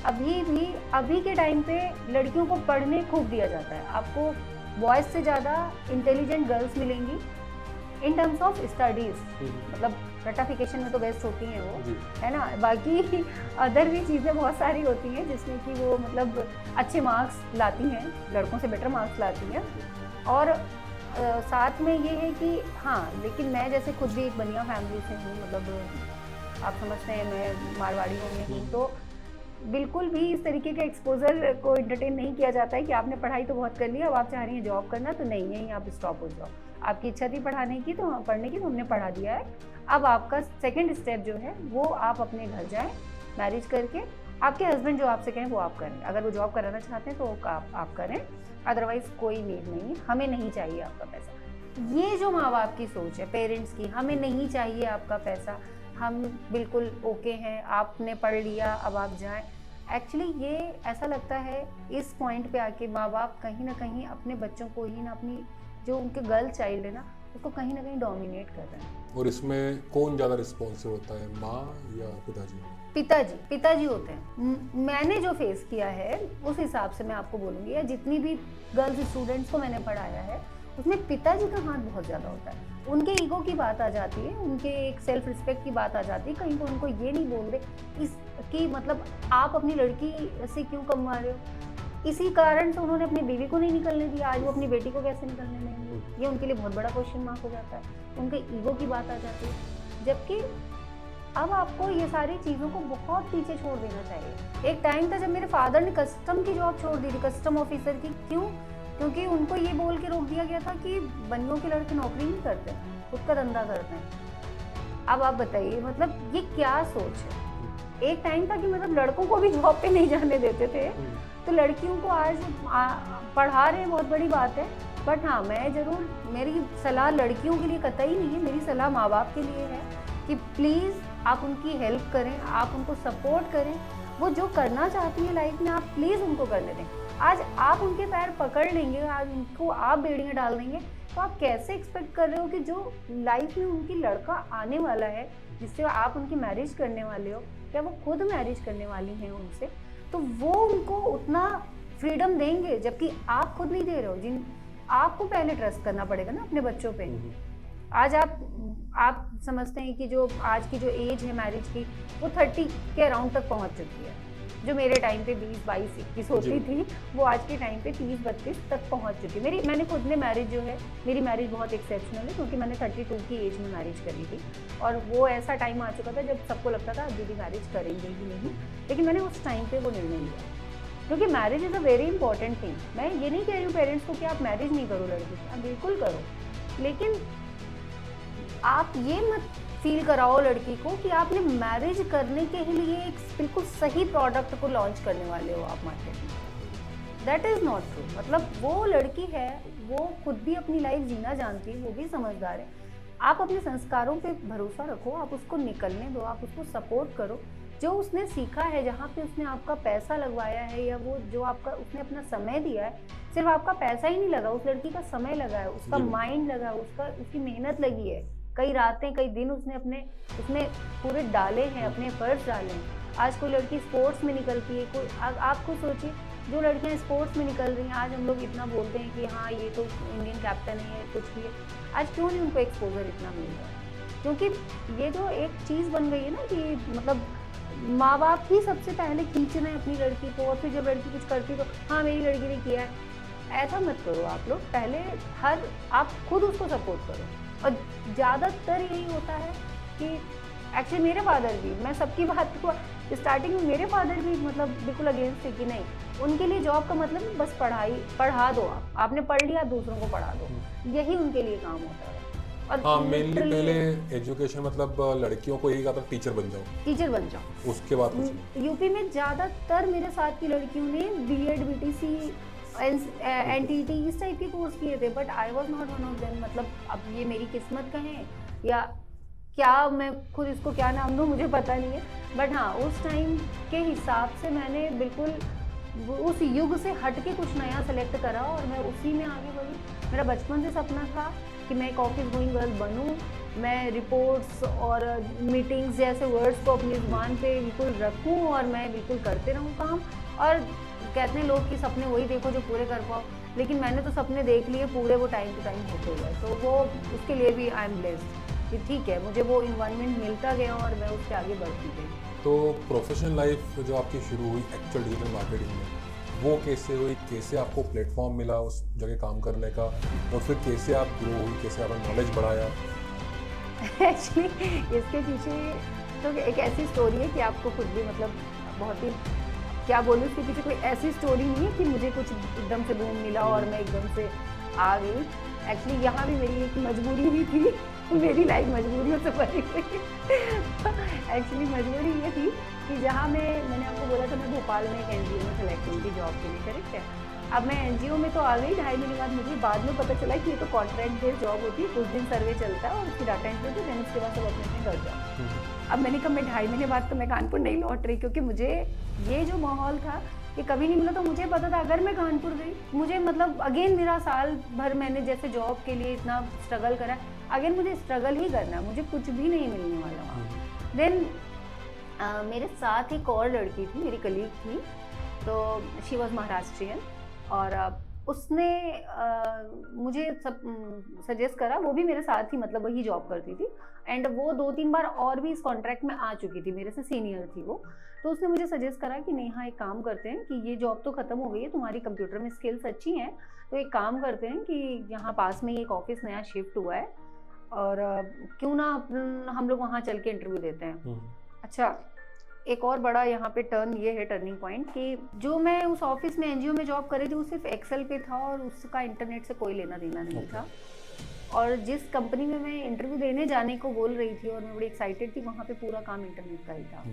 अभी के टाइम पे लड़कियों को पढ़ने खूब दिया जाता है। आपको बॉयज़ से ज़्यादा इंटेलिजेंट गर्ल्स मिलेंगी इन टर्म्स ऑफ स्टडीज़, मतलब रटाफिकेशन में तो बेस्ट होती हैं वो, है ना। बाकी अदर भी चीज़ें बहुत सारी होती हैं जिसमें कि वो मतलब अच्छे मार्क्स लाती हैं, लड़कों से बेटर मार्क्स लाती हैं। और साथ में ये है कि हाँ, लेकिन मैं जैसे खुद भी एक बनिया फैमिली से हूँ, मतलब आप समझते हैं मैं मारवाड़ियों में हूँ, तो बिल्कुल भी इस तरीके के एक्सपोजर को एंटरटेन नहीं किया जाता है कि आपने पढ़ाई तो बहुत कर ली, अब आप चाह रही हैं जॉब करना, तो नहीं, यहीं आप स्टॉप हो जाओ। आपकी इच्छा थी पढ़ाने की, तो पढ़ने की, तो हमने पढ़ा दिया है। अब आपका सेकंड स्टेप जो है वो आप अपने घर जाएं मैरिज करके, आपके हस्बैंड जो आपसे कहें वो आप करें। अगर वो जॉब कराना चाहते हैं तो आप करें, अदरवाइज कोई नीड नहीं, हमें नहीं चाहिए आपका पैसा। ये जो माँ बाप की सोच है पेरेंट्स की, हमें नहीं चाहिए आपका पैसा, हम बिल्कुल ओके हैं, आपने पढ़ लिया अब आप जाएं। एक्चुअली ये ऐसा लगता है इस पॉइंट पे आके माँ बाप कहीं ना कहीं अपने बच्चों को ही ना, अपनी जो उनके गर्ल चाइल्ड है ना, उसको कहीं ना कहीं डोमिनेट कर रहे हैं। और इसमें कौन ज़्यादा रिस्पॉन्सिव होता है, माँ या पिताजी? पिताजी होते हैं। मैंने जो फेस किया है उस हिसाब से मैं आपको बोलूँगी, या जितनी भी गर्ल्स स्टूडेंट्स को मैंने पढ़ाया है उसमें पिताजी का हाथ बहुत ज़्यादा होता है। उनके ईगो की बात आ जाती है, उनके एक सेल्फ रिस्पेक्ट की बात आ जाती है। कहीं तो उनको ये नहीं बोल रहे कि मतलब आप अपनी लड़की से क्यों कमवा रहे हो। इसी कारण से उन्होंने अपनी बीवी को नहीं निकलने दिया, आज वो अपनी बेटी को कैसे निकलने देंगे, ये उनके लिए बहुत बड़ा क्वेश्चन मार्क हो जाता है। उनके ईगो की बात आ जाती है, जबकि अब आपको ये सारी चीज़ों को बहुत पीछे छोड़ देना चाहिए। एक टाइम था जब मेरे फादर ने कस्टम की जॉब छोड़ दी थी, कस्टम ऑफिसर की। क्यों? क्योंकि उनको ये बोल के रोक दिया गया था कि बनियों के लड़के नौकरी नहीं करते, खुद का धंधा करते हैं। अब आप बताइए, मतलब ये क्या सोच है। एक टाइम था कि मतलब लड़कों को भी जॉब पे नहीं जाने देते थे, तो लड़कियों को आज पढ़ा रहे हैं, बहुत बड़ी बात है। बट हाँ, मैं ज़रूर, मेरी सलाह लड़कियों के लिए कतई नहीं है, मेरी सलाह माँ बाप के लिए है कि प्लीज़ आप उनकी हेल्प करें, आप उनको सपोर्ट करें। वो जो करना चाहती है लाइफ में, आप प्लीज़ उनको करने दें। आज आप उनके पैर पकड़ लेंगे, आज उनको आप बेड़ियाँ डाल देंगे, तो आप कैसे एक्सपेक्ट कर रहे हो कि जो लाइफ में उनकी लड़का आने वाला है, जिससे आप उनकी मैरिज करने वाले हो, या वो खुद मैरिज करने वाली हैं उनसे, तो वो उनको उतना फ्रीडम देंगे, जबकि आप खुद नहीं दे रहे हो। आपको पहले ट्रस्ट करना पड़ेगा ना अपने बच्चों पे। आज आप समझते हैं कि जो आज की जो एज है मैरिज की, वो 30 के अराउंड तक पहुंच चुकी है। जो मेरे टाइम पे 20, 22, 21 होती थी, वो आज के टाइम पे 30, 32 तक पहुंच चुकी है। मैंने खुद ने मैरिज जो है, मेरी मैरिज बहुत एक्सेप्शनल है, क्योंकि मैंने 32 की एज में मैरिज करी थी। और वो ऐसा टाइम आ चुका था जब सबको लगता था दीदी मैरिज करेंगे ही नहीं, लेकिन मैंने उस टाइम पे वो निर्णय लिया, क्योंकि marriage is a very important thing. मैं ये नहीं कह रही हूँ पेरेंट्स को कि आप मैरिज नहीं करो लड़की से, आप बिल्कुल करो, लेकिन आप ये मत फील कराओ लड़की को कि आपने मैरिज करने के लिए एक बिल्कुल सही प्रोडक्ट को लॉन्च करने वाले हो आप मार्केट में। That is not true. मतलब वो लड़की है, वो खुद भी अपनी लाइफ जीना जानती है, वो भी समझदार है। आप अपने संस्कारों पे भरोसा रखो, आप उसको निकलने दो, आप उसको सपोर्ट करो। जो उसने सीखा है, जहाँ पे उसने आपका पैसा लगवाया है, या वो जो आपका उसने अपना समय दिया है, सिर्फ आपका पैसा ही नहीं लगा, उस लड़की का समय लगा है, उसका माइंड लगा, उसकी मेहनत लगी है, कई रातें कई दिन उसने पूरे डाले हैं, अपने एफर्ट्स डाले हैं। आज कोई लड़की स्पोर्ट्स में निकलती है, आप खुद सोचिए, जो लड़कियां स्पोर्ट्स में निकल रही हैं, आज हम लोग इतना बोलते हैं कि हाँ ये तो इंडियन कैप्टन है, कुछ भी है, आज क्यों नहीं उनको एक्सपोजर इतना मिल रहा है? क्योंकि ये जो एक चीज़ बन गई है ना कि मतलब माँ बाप ही सबसे पहले खींचना है अपनी लड़की को, और फिर जब लड़की कुछ करती तो हाँ मेरी लड़की ने किया है। ऐसा मत करो आप लोग, पहले आप खुद उसको सपोर्ट करो। और ज़्यादातर यही होता है कि एक्चुअली मेरे फादर भी, मैं सबकी बात को स्टार्टिंग में, मेरे फादर भी मतलब बिल्कुल अगेंस्ट थे कि नहीं, उनके लिए जॉब का मतलब बस पढ़ा दो, आपने पढ़ लिया दूसरों को पढ़ा दो, यही उनके लिए काम होता है। और हाँ, मेनली पहले एजुकेशन मतलब लड़कियों को यही कहा था टीचर बन जाओ, उसके बाद कुछ। यूपी में ज़्यादातर मेरे साथ की लड़कियों ने बीएड, बीटीसी, एनटीटी इस टाइप के कोर्स किए थे, but I was not one of them. मतलब अब ये मेरी किस्मत कहें या क्या, मैं खुद इसको क्या नाम दूँ मुझे पता नहीं है, बट हाँ उस टाइम के हिसाब से मैंने बिल्कुल उस युग से हट के कुछ नया सेलेक्ट करा और मैं उसी में आगे बढ़ी। मेरा बचपन से सपना था कि मैं एक ऑफिस गोइंग गर्ल बनूँ, मैं रिपोर्ट्स और मीटिंग्स जैसे वर्ड्स को अपनी ज़ुबान पे बिल्कुल रखूं और मैं बिल्कुल करते रहूं काम। और कहते हैं लोग कि सपने वही देखो जो पूरे कर पाओ, लेकिन मैंने तो सपने देख लिए पूरे, वो टाइम टू टाइम होते गए। तो वो उसके लिए भी आई एम ब्लेस्ड कि ठीक है, मुझे वो इन्वायरमेंट मिलता गया और मैं उससे आगे बढ़ती गई। तो प्रोफेशनल लाइफ जो आपकी शुरू हुई एक्चुअल डिजिटल मार्केटिंग में, वो कैसे हुई, कैसे आपको प्लेटफॉर्म मिला उस जगह काम करने का, और फिर कैसे आप ग्रो हुई, कैसे आपका नॉलेज बढ़ाया? एक्चुअली इसके पीछे तो एक ऐसी स्टोरी है कि आपको खुद भी मतलब बहुत ही क्या बोलूँ, इसके पीछे कोई ऐसी स्टोरी नहीं है कि मुझे कुछ एकदम से बूम मिला और मैं एकदम से आ गई। एक्चुअली यहाँ भी मेरी एक मजबूरी ही थी, मेरी लाइफ मजबूरियों से भरी हुई। एक्चुअली मजबूरी ये थी कि जहाँ मैंने आपको बोला था मैं भोपाल में एक एनजीओ में सेलेक्ट हुई थी जॉब के लिए, करेक्ट है। अब मैं एनजीओ में तो आ गई, 2.5 महीने बाद मुझे बाद में पता चला कि ये तो कॉन्ट्रैक्ट बेस्ड जॉब होती है, कुछ दिन सर्वे चलता है और उसकी डाटा एंट्री होती है, देन उसके बाद सब अपने अपने घर जाओ। अब मैंने कहा मैं 2.5 महीने बाद तो मैं कानपुर नहीं लौट रही, क्योंकि मुझे ये जो माहौल था ये कभी नहीं मिला। तो मुझे पता था अगर मैं कानपुर गई, मुझे मतलब अगेन मेरा साल भर मैंने जैसे जॉब के लिए इतना स्ट्रगल करा, अगेन मुझे स्ट्रगल ही करना, मुझे कुछ भी नहीं मिलने वाला वहाँ। देन मेरे साथ एक और लड़की थी, मेरी कलीग थी, तो शी वॉज महाराष्ट्रियन, और उसने मुझे सब सजेस्ट करा, वो भी मेरे साथ ही मतलब वही जॉब करती थी, एंड वो 2-3 बार और भी इस कॉन्ट्रैक्ट में आ चुकी थी, मेरे से सीनियर थी वो। तो उसने मुझे सजेस्ट करा कि नेहा एक काम करते हैं कि ये जॉब तो ख़त्म हो गई है, तुम्हारी कंप्यूटर में स्किल्स अच्छी हैं, तो एक काम करते हैं कि यहाँ पास में ही एक ऑफिस नया शिफ्ट हुआ है और क्यों ना हम लोग वहाँ चल के इंटरव्यू देते हैं। अच्छा, एक और बड़ा यहाँ पे टर्न ये है, टर्निंग पॉइंट, कि जो मैं उस ऑफिस में एनजीओ में जॉब कर रही थी वो सिर्फ एक्सेल पे था और उसका इंटरनेट से कोई लेना देना नहीं था। और जिस कंपनी में मैं इंटरव्यू देने जाने को बोल रही थी और मैं बड़ी एक्साइटेड थी, वहाँ पे पूरा काम इंटरनेट का ही था।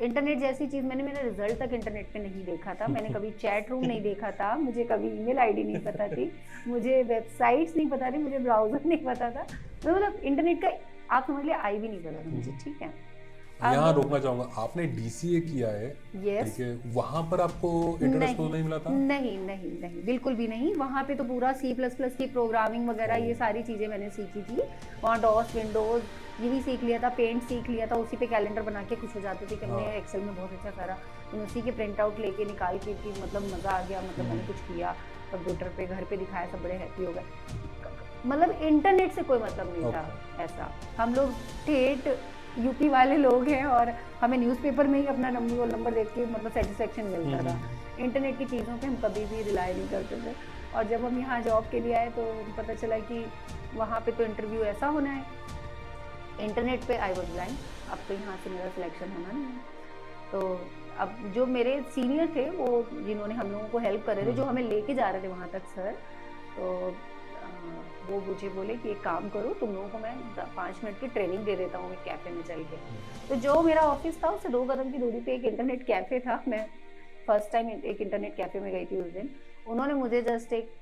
इंटरनेट जैसी चीज़ मैंने मेरा रिजल्ट तक इंटरनेट पे नहीं देखा था, मैंने कभी चैट रूम नहीं देखा था, मुझे कभी ईमेल आईडी नहीं पता थी, मुझे वेबसाइट्स नहीं पता थी, मुझे ब्राउजर नहीं पता था, तो मतलब इंटरनेट का आप समझ लिया आई भी नहीं पता था मुझे। ठीक है, यहाँ रोकना चाहूंगा, आपने डीसीए किया है, yes. ठीक है, वहाँ पर आपको इंटरनेट तो नहीं मिला था? नहीं नहीं नहीं, बिल्कुल भी नहीं। वहाँ पे तो पूरा C++ की प्रोग्रामिंग वगैरह ये सारी चीज़ें मैंने सीखी थी, वहाँ डॉस विंडोज़ यही सीख लिया था, पेंट सीख लिया था, उसी पे कैलेंडर बना के खुश हो जाते थे कि हमने एक्सेल में बहुत अच्छा करा, उसी के प्रिंट आउट लेके निकाल के कि मतलब मज़ा आ गया, मतलब मैंने कुछ किया कंप्यूटर पे, घर पे दिखाया, सब बड़े हैप्पी हो गए। मतलब इंटरनेट से कोई मतलब नहीं था ऐसा। हम लोग ठेठ यूपी वाले लोग हैं और हमें न्यूज़पेपर में ही अपना नंबर देख के मतलब सेटिस्फेक्शन मिलता था। इंटरनेट की चीज़ों पे हम कभी भी रिलाई नहीं करते थे। और जब हम यहाँ जॉब के लिए आए तो पता चला कि वहाँ पे तो इंटरव्यू ऐसा होना है, इंटरनेट पे आई वॉज ब्लाइंड, अब तो यहाँ से मेरा सिलेक्शन होना नहीं है। तो अब जो मेरे सीनियर थे वो जिन्होंने हम लोगों को हेल्प कर रहे थे, जो हमें लेके जा रहे थे वहाँ तक सर, तो वो मुझे बोले कि एक काम करो, तुम लोगों को मैं 5 मिनट की ट्रेनिंग दे देता हूँ एक कैफ़े में चल के। तो जो मेरा ऑफिस था उससे 2 कदम की दूरी पे एक इंटरनेट कैफ़े था, मैं फर्स्ट टाइम एक इंटरनेट कैफ़े में गई थी उस दिन। उन्होंने मुझे जस्ट एक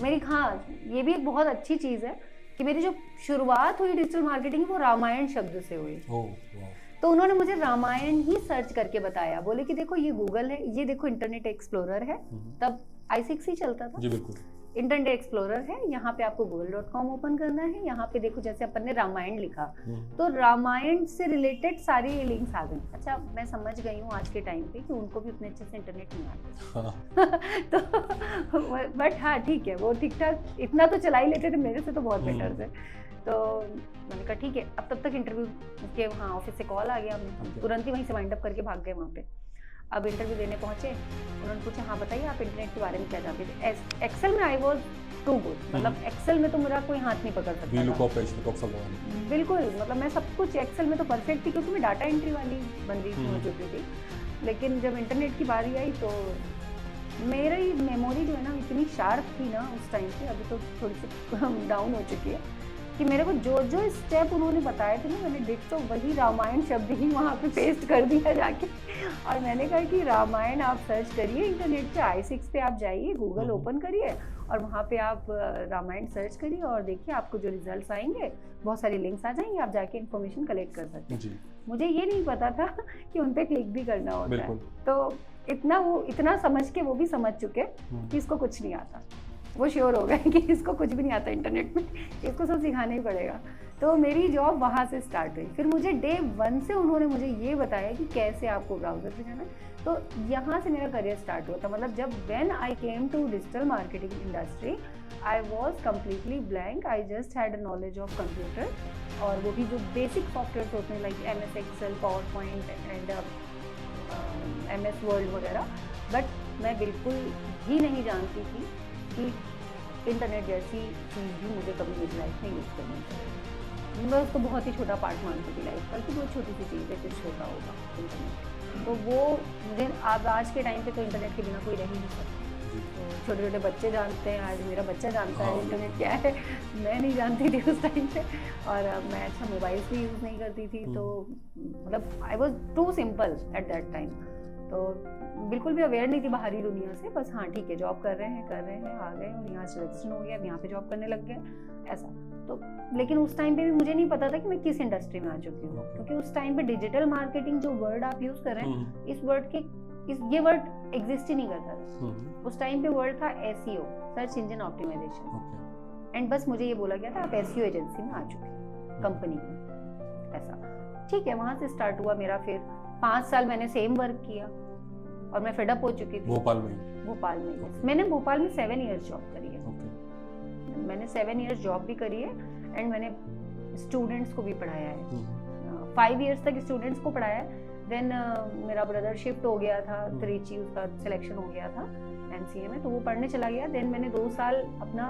मेरी, हाँ ये भी एक बहुत अच्छी चीज़ है कि मेरी जो शुरुआत हुई डिजिटल मार्केटिंग वो रामायण शब्द से हुई। तो उन्होंने मुझे रामायण ही सर्च करके बताया, बोले कि देखो ये गूगल है, ये देखो इंटरनेट एक्सप्लोरर है, तब i6 ही चलता था। जी बिल्कुल, इंटरनेट एक्सप्लोरर है, यहाँ पे आपको google.com ओपन करना है, यहाँ पे देखो जैसे अपन ने रामायण लिखा तो रामायण से रिलेटेड सारी लिंक्स आ गई। अच्छा, मैं समझ गई हूँ आज के टाइम पे कि उनको भी उतने अच्छे से इंटरनेट नहीं आता। तो बट हाँ ठीक है, वो ठीक ठाक इतना तो चला ही लेते थे, मेरे से तो बहुत बेटर थे। तो मैंने कहा ठीक है, अब तब तक इंटरव्यू के वहाँ ऑफिस से कॉल आ गया, हमने तुरंत ही वहीं से वाइंड अप करके भाग गए वहाँ पे। अब इंटरव्यू देने पहुंचे, उन्होंने पूछा हाँ बताइए आप इंटरनेट के बारे में क्या जानते थे। एक्सेल में आई वॉज टू गुड, मतलब एक्सेल में तो मेरा कोई हाथ नहीं पकड़ सकता था। बिल्कुल, मतलब मैं सब कुछ एक्सेल में तो परफेक्ट थी, क्योंकि मैं डाटा एंट्री वाली बंदी हो चुकी थी। लेकिन जब इंटरनेट की बारी आई तो मेरी मेमोरी जो है ना इतनी शार्प थी ना उस टाइम पे, अभी तो थोड़ी सी डाउन हो चुकी है, कि मेरे को जो जो स्टेप उन्होंने बताए थे ना, मैंने डिट्टो वही रामायण शब्द ही वहाँ पे पेस्ट कर दिया जाके। और मैंने कहा कि रामायण आप सर्च करिए इंटरनेट पे, i6 पे आप जाइए, गूगल ओपन करिए और वहाँ पे आप रामायण सर्च करिए और देखिए आपको जो रिजल्ट्स आएंगे बहुत सारी लिंक्स आ जाएंगी, आप जाके इन्फॉर्मेशन कलेक्ट कर सकते हैं। मुझे ये नहीं पता था कि उन पर क्लिक भी करना होता है। तो इतना समझ के वो भी समझ चुके कि इसको कुछ नहीं आता, वो श्योर हो गए कि इसको कुछ भी नहीं आता इंटरनेट में, इसको सब सिखाना ही पड़ेगा। तो मेरी जॉब वहाँ से स्टार्ट हुई। फिर मुझे डे 1 से उन्होंने मुझे ये बताया कि कैसे आपको ब्राउज़र पे जाना है। तो यहाँ से मेरा करियर स्टार्ट हुआ था। मतलब जब when I came to digital marketing industry, I was completely blank. I just had a knowledge of computer, और वो भी जो बेसिक सॉफ्टवेयर होते हैं like MS Excel, PowerPoint and MS Word वगैरह। बट मैं बिल्कुल ही नहीं जानती थी कि इंटरनेट जैसी चीज़ भी मुझे कभी मेरी लाइफ में यूज़ करनी चाहिए। मैं उसको बहुत ही छोटा पार्ट मानती थी लाइफ का, कि बहुत छोटी सी चीज़ है, कुछ छोटा होगा इंटरनेट। तो वो मुझे आज के टाइम पे तो इंटरनेट के बिना कोई रह ही नहीं सकता। तो छोटे छोटे बच्चे जानते हैं, आज मेरा बच्चा जानता है इंटरनेट क्या है, मैं नहीं जानती थी उस टाइम पे। और मैं अच्छा मोबाइल भी यूज़ नहीं करती थी, तो मतलब I was too simple at that time. तो बिल्कुल भी अवेयर नहीं थी बाहरी दुनिया से। बस हाँ ठीक है, जॉब कर रहे हैं, आ गए और यहाँ सिलेक्शन हो गया, यहाँ पे जॉब करने लग गए ऐसा। तो लेकिन उस टाइम पे भी मुझे नहीं पता था कि मैं किस इंडस्ट्री में आ चुकी हूँ, क्योंकि उस टाइम पे डिजिटल मार्केटिंग जो वर्ड आप यूज़ कर रहे हैं, ये वर्ड एग्जिस्ट ही नहीं करता था। उस टाइम पे वर्ड था SEO, search engine optimisation. And बस मुझे ये बोला गया था आप SEO एजेंसी में आ चुके हैं, कंपनी में, ऐसा। ठीक है, वहाँ से स्टार्ट हुआ मेरा। फिर 5 साल मैंने सेम वर्क किया और मैं फेड अप हो चुकी थी। भोपाल में मैंने भोपाल में 7 इयर्स जॉब करी है। मैंने 7 इयर्स जॉब भी करी है एंड मैंने स्टूडेंट्स को भी पढ़ाया है। 5 इयर्स तक स्टूडेंट्स को पढ़ाया है। देन मेरा ब्रदर शिफ्ट हो गया था त्रिची, उसका सिलेक्शन हो गया था MCA में, तो वो पढ़ने चला गया। देन मैंने 2 साल अपना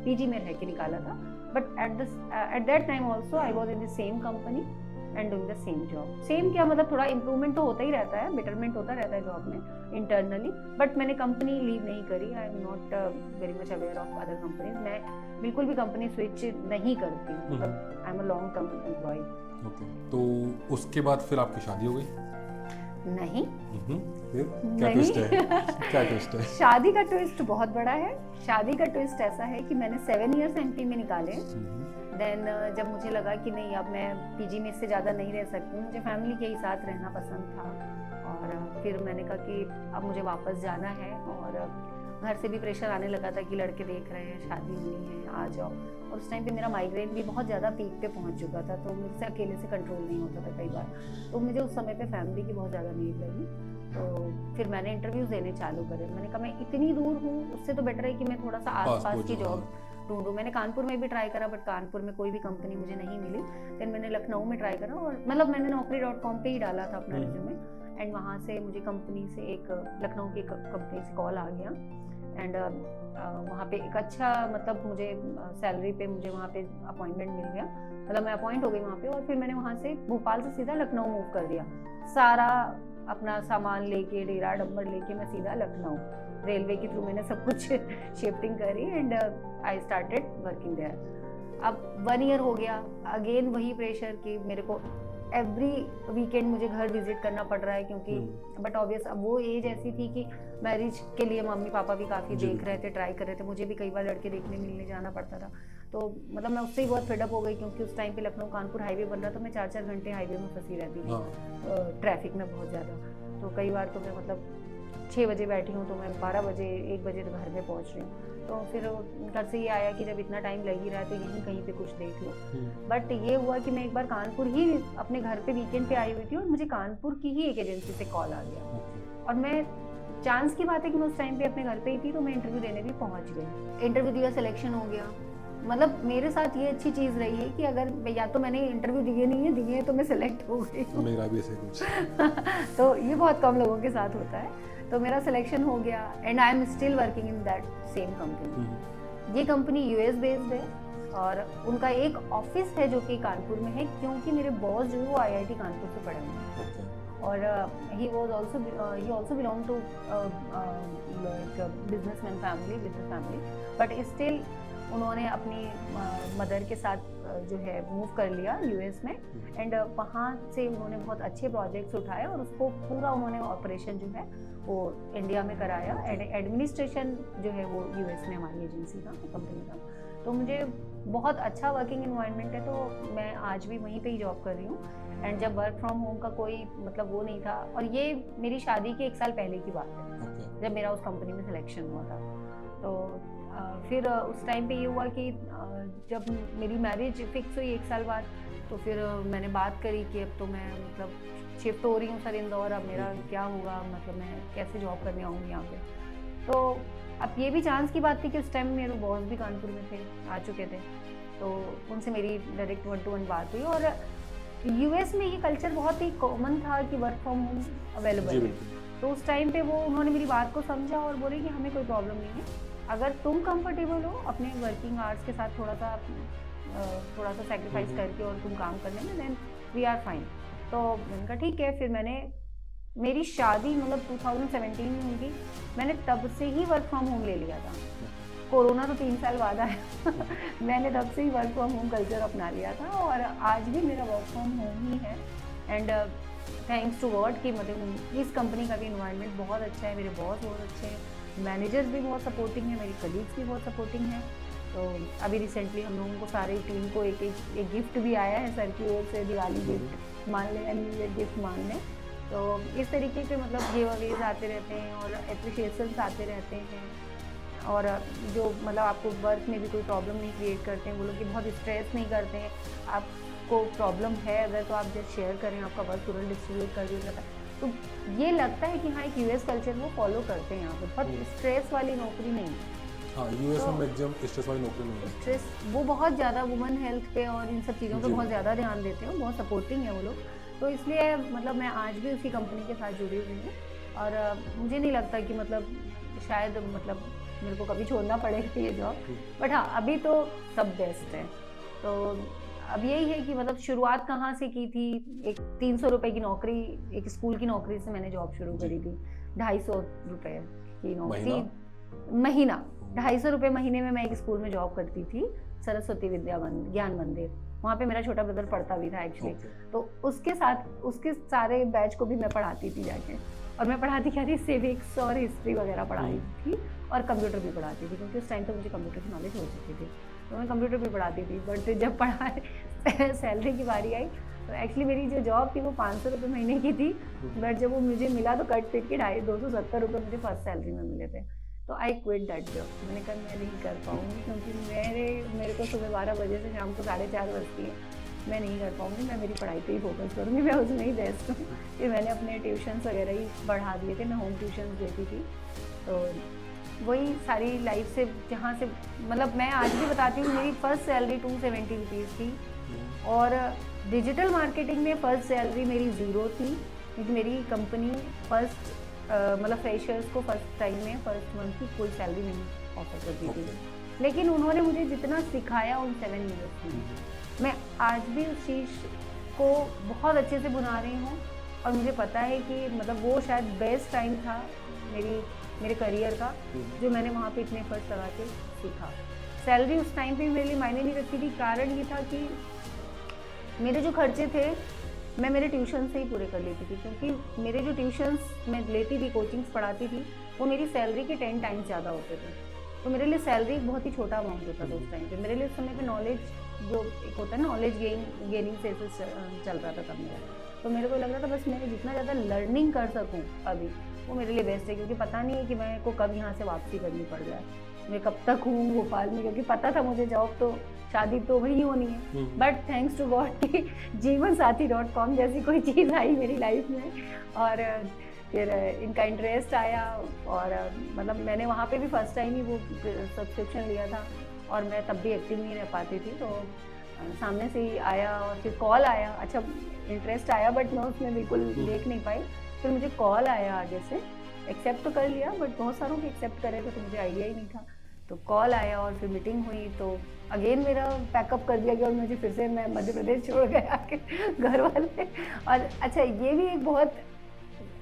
PG में रह के निकाला था। But at that time also I was in the same company and doing the same job. Same क्या मतलब, थोड़ा इम्प्रूवमेंट तो होता ही रहता है, बेटरमेंट होता रहता है जॉब में इंटरनली। बट मैंने कंपनी लीव नहीं करी। I am not very much aware of other companies. मैं बिल्कुल भी कंपनी स्विच नहीं करती हूँ, मतलब I am a long term employ. तो उसके बाद फिर आपकी शादी हो गई? नहीं। फिर क्या ट्विस्ट है? क्या ट्विस्ट है? शादी का ट्विस्ट बहुत बड़ा है। शादी का ट्विस्ट ऐसा है कि मैंने 7 इयर्स MP में निकाले। देन जब मुझे लगा कि नहीं, अब मैं PG में इससे ज़्यादा नहीं रह सकती हूँ, मुझे फैमिली के ही साथ रहना पसंद था। और फिर मैंने कहा कि अब मुझे वापस जाना है। और घर से भी प्रेशर आने लगा था कि लड़के देख रहे हैं, शादी हुई है, आ जाओ। और उस टाइम पे मेरा माइग्रेन भी बहुत ज़्यादा पीक पे पहुंच चुका था, तो मुझसे अकेले से कंट्रोल नहीं होता था कई बार। तो मुझे उस समय पे फैमिली की बहुत ज़्यादा नीड लगी। तो फिर मैंने इंटरव्यूज़ देने चालू करे। मैंने कहा मैं इतनी दूर हूँ, उससे तो बेटर है कि मैं थोड़ा सा आसपास की जॉब ढूंढूं। मैंने कानपुर में भी ट्राई करा, बट कानपुर में कोई भी कंपनी मुझे नहीं मिली। देन मैंने लखनऊ में ट्राई करा, और मतलब मैंने naukri.com पे ही डाला था अपना रिज्यूमे। एंड वहाँ से मुझे कंपनी से एक लखनऊ की कंपनी से कॉल आ गया। एंड वहाँ पे एक अच्छा, मतलब मुझे सैलरी पे मुझे वहाँ पे अपॉइंटमेंट मिल गया। मतलब मैं अपॉइंट हो गई वहाँ पे। और फिर मैंने वहाँ से भोपाल से सीधा लखनऊ मूव कर दिया। सारा अपना सामान लेके, डेरा डंबर लेके मैं सीधा लखनऊ, रेलवे के थ्रू मैंने सब कुछ शिफ्टिंग करी। And I started working there. अब 1 ईयर हो गया, अगेन वही प्रेशर कि मेरे को एवरी वीकेंड मुझे घर विजिट करना पड़ रहा है, क्योंकि बट ऑब्वियस अब वो एज ऐसी थी कि मैरिज के लिए मम्मी पापा भी काफ़ी देख रहे थे, ट्राई कर रहे थे। मुझे भी कई बार लड़के देखने मिलने जाना पड़ता था। तो मतलब मैं उससे ही बहुत फेडअप हो गई, क्योंकि उस टाइम पे लखनऊ कानपुर हाईवे बन रहा था। मैं 4-4 घंटे हाईवे में फंसी रहती थी, ट्रैफिक में बहुत ज़्यादा। तो कई बार तो मैं मतलब 6 बजे बैठी हूँ तो मैं 12 बजे 1 बजे तो घर में पहुँच रही हूँ। तो फिर घर से ये आया कि जब इतना टाइम लग ही रहा है तो यहीं कहीं पे कुछ देख लो। बट ये हुआ कि मैं एक बार कानपुर ही अपने घर पे वीकेंड पे आई हुई थी, और मुझे कानपुर की ही एक एजेंसी से कॉल आ गया। और मैं, चांस की बात है कि मैं उस टाइम पे अपने घर पे ही थी, तो मैं इंटरव्यू देने भी पहुँच गई। इंटरव्यू दिया, सिलेक्शन हो गया। मतलब मेरे साथ ये अच्छी चीज़ रही है कि अगर या तो मैंने इंटरव्यू दिए नहीं है तो मैं सिलेक्ट हो गई हूँ। मेरा भी ऐसे कुछ तो ये बहुत कम लोगों के साथ होता है। तो मेरा सिलेक्शन हो गया and I am still working in that same company. ये कंपनी US बेस्ड है और उनका एक ऑफिस है जो कि कानपुर में है, क्योंकि मेरे बॉस जो है वो IIT कानपुर से पढ़े हुए हैं। और he also belong to businessman family, but still उन्होंने अपनी मदर के साथ जो है मूव कर लिया US में। एंड वहाँ से उन्होंने बहुत अच्छे प्रोजेक्ट्स उठाए और उसको पूरा उन्होंने ऑपरेशन जो है वो इंडिया में कराया। एडमिनिस्ट्रेशन जो है वो US में हमारी एजेंसी का, कंपनी का। तो मुझे बहुत अच्छा वर्किंग एनवायरनमेंट है, तो मैं आज भी वहीं पे ही जॉब कर रही हूँ। एंड जब वर्क फ्रॉम होम का कोई मतलब वो नहीं था, और ये मेरी शादी के 1 साल पहले की बात है जब मेरा उस कंपनी में सिलेक्शन हुआ था। तो फिर उस टाइम पे ये हुआ कि जब मेरी मैरिज फिक्स हुई 1 साल बाद, तो फिर मैंने बात करी कि अब तो मैं मतलब शिफ्ट हो रही हूँ सर इंदौर, अब मेरा क्या होगा, मतलब मैं कैसे जॉब करने आऊँगी यहाँ पे। तो अब ये भी चांस की बात थी कि उस टाइम मेरे बॉस भी कानपुर में थे, आ चुके थे, तो उनसे मेरी डायरेक्ट 1 to 1 बात हुई। और यूएस में ये कल्चर बहुत ही कॉमन था कि वर्क फ्रॉम होम अवेलेबल है, तो उस टाइम पे वो उन्होंने मेरी बात को समझा और बोले कि हमें कोई प्रॉब्लम नहीं है, अगर तुम कंफर्टेबल हो अपने वर्किंग आवर्स के साथ थोड़ा सा सेक्रीफाइस करके और तुम काम करने में, देन वी आर फाइन। तो मैंने कहा ठीक है। फिर मेरी शादी मतलब 2017 में हुई थी, मैंने तब से ही वर्क फ्रॉम होम ले लिया था। कोरोना तो 3 साल बाद आया मैंने तब से ही वर्क फ्रॉम होम कल्चर अपना लिया था और आज भी मेरा वर्क फ्रॉम होम ही है। एंड थैंक्स टू गॉड कि मतलब इस कंपनी का भी इन्वायरमेंट बहुत अच्छा है, मेरे बॉस बहुत अच्छे हैं, मैनेजर्स भी बहुत सपोर्टिंग है, मेरी कलीग्स भी बहुत सपोर्टिंग है। तो अभी रिसेंटली हम लोगों को सारी टीम को एक गिफ्ट भी आया है सर की ओर से, दिवाली गिफ्ट मान लें या न्यू ईयर गिफ्ट मान लें। तो इस तरीके के मतलब गिव अवेज आते रहते हैं और एप्रिशिएशंस आते रहते हैं, और जो मतलब आपको वर्क में भी कोई प्रॉब्लम नहीं क्रिएट करते हैं, वो लोग कि बहुत स्ट्रेस नहीं करते हैं। आपको प्रॉब्लम है अगर तो आप जस्ट शेयर करें, आपका वर्क तुरंत डिस्ट्रीब्यूट कर दिया जाता है। तो ये लगता है कि हाँ एक यूएस कल्चर वो फॉलो करते हैं यहाँ पे, बहुत स्ट्रेस वाली नौकरी नहीं है। हाँ, यूएस में मैक्सिमम स्ट्रेस वाली नौकरी नहीं है। स्ट्रेस वो बहुत ज़्यादा वुमेन हेल्थ पे और इन सब चीज़ों पे बहुत ज़्यादा ध्यान देते हैं, बहुत सपोर्टिंग है वो लोग। तो इसलिए मतलब मैं आज भी उसी कंपनी के साथ जुड़ी हुई हूँ और मुझे नहीं लगता कि मतलब शायद मतलब मेरे को कभी छोड़ना पड़ेगा ये जॉब, बट हाँ अभी तो सब बेस्ट है। तो अब यही है कि मतलब शुरुआत कहाँ से की थी, एक 300 रुपये की नौकरी, एक स्कूल की नौकरी से मैंने जॉब शुरू करी थी। 250 रुपये की नौकरी महीना, 250 रुपये महीने में मैं एक स्कूल में जॉब करती थी, सरस्वती विद्या ज्ञान मंदिर। वहाँ पे मेरा छोटा ब्रदर पढ़ता भी था एक्चुअली। तो उसके साथ उसके सारे बैच को भी मैं पढ़ाती थी जाके, और मैं पढ़ाती क्या थी, सिविक्स और हिस्ट्री वगैरह पढ़ाई थी और कंप्यूटर भी पढ़ाती थी, क्योंकि उस टाइम तो मुझे कंप्यूटर की नॉलेज हो चुकी थी, तो मैं कंप्यूटर भी पढ़ाती थी। बट जब सैलरी की बारी आई तो एक्चुअली मेरी जो जॉब थी वो 500 रुपये महीने की थी, बट जब वो मुझे मिला तो कट पिट के 270 रुपये मुझे फर्स्ट सैलरी में मिले थे। तो आई क्विट दैट जॉब। मैंने कहा मैं नहीं कर पाऊँगी, क्योंकि मेरे को सुबह 12 बजे से शाम को 4:30 बजती है, मैं नहीं कर पाऊँगी, मैं मेरी पढ़ाई पे ही फोकस करूँगी, मैं उसमें ही बेस्ट हूँ। फिर मैंने अपने ट्यूशन्स वगैरह ही बढ़ा दिए थे, मैं होम ट्यूशन्स देती थी। तो वही सारी लाइफ से जहाँ से मतलब मैं आज भी बताती हूँ, मेरी फर्स्ट सैलरी 270 रुपीज़ थी और डिजिटल मार्केटिंग में फ़र्स्ट सैलरी मेरी 0 थी, क्योंकि मेरी कंपनी फर्स्ट मतलब फ्रेशर्स को फर्स्ट टाइम में फर्स्ट मंथ की कोई सैलरी नहीं ऑफर करती थी। लेकिन उन्होंने मुझे जितना सिखाया उन 7 ईयर्स में, मैं आज भी उस चीज़ को बहुत अच्छे से बुना रही हूँ। और मुझे पता है कि मतलब वो शायद बेस्ट टाइम था मेरे करियर का, जो मैंने वहाँ पे इतने एफर्ट्स लगा के सीखा। सैलरी उस टाइम पे मेरे लिए मायने नहीं रखती थी, कारण ये था कि मेरे जो खर्चे थे मैं मेरे ट्यूशन से ही पूरे कर लेती थी, क्योंकि मेरे जो ट्यूशन्स मैं लेती थी, कोचिंग्स पढ़ाती थी, वो मेरी सैलरी के 10 टाइम्स ज़्यादा होते थे। तो मेरे लिए सैलरी एक बहुत ही छोटा अमाउंट होता था उस टाइम पे। मेरे लिए उस समय पे नॉलेज जो एक होता है, नॉलेज गेनिंग से चल रहा था तब मेरा। तो मेरे को लग रहा था बस मैं जितना ज़्यादा लर्निंग कर सकूँ अभी, वो मेरे लिए बेस्ट है, क्योंकि पता नहीं है कि मेरे को कब यहाँ से वापसी करनी पड़ जाए, मैं कब तक हूँ भोपाल में, क्योंकि पता था मुझे जॉब तो शादी तो वही होनी है। बट थैंक्स टू गॉड कि जीवनसाथी.com जैसी कोई चीज़ आई मेरी लाइफ में, और फिर इनका इंटरेस्ट आया, और मतलब मैंने वहाँ पे भी फर्स्ट टाइम ही वो सब्सक्रिप्शन लिया था, और मैं तब भी एक्टिव नहीं रह पाती थी। तो सामने से ही आया और फिर कॉल आया, अच्छा इंटरेस्ट आया बट मैं उसमें बिल्कुल देख नहीं पाई। फिर मुझे कॉल आया आगे से, एक्सेप्ट तो कर लिया बट बहुत सारों के एक्सेप्ट करे थे तो मुझे आइडिया ही नहीं था। तो कॉल आया और फिर मीटिंग हुई, तो अगेन मेरा पैकअप कर दिया गया और मुझे फिर से मैं मध्य प्रदेश छोड़ गया के घर वाले। और अच्छा ये भी एक बहुत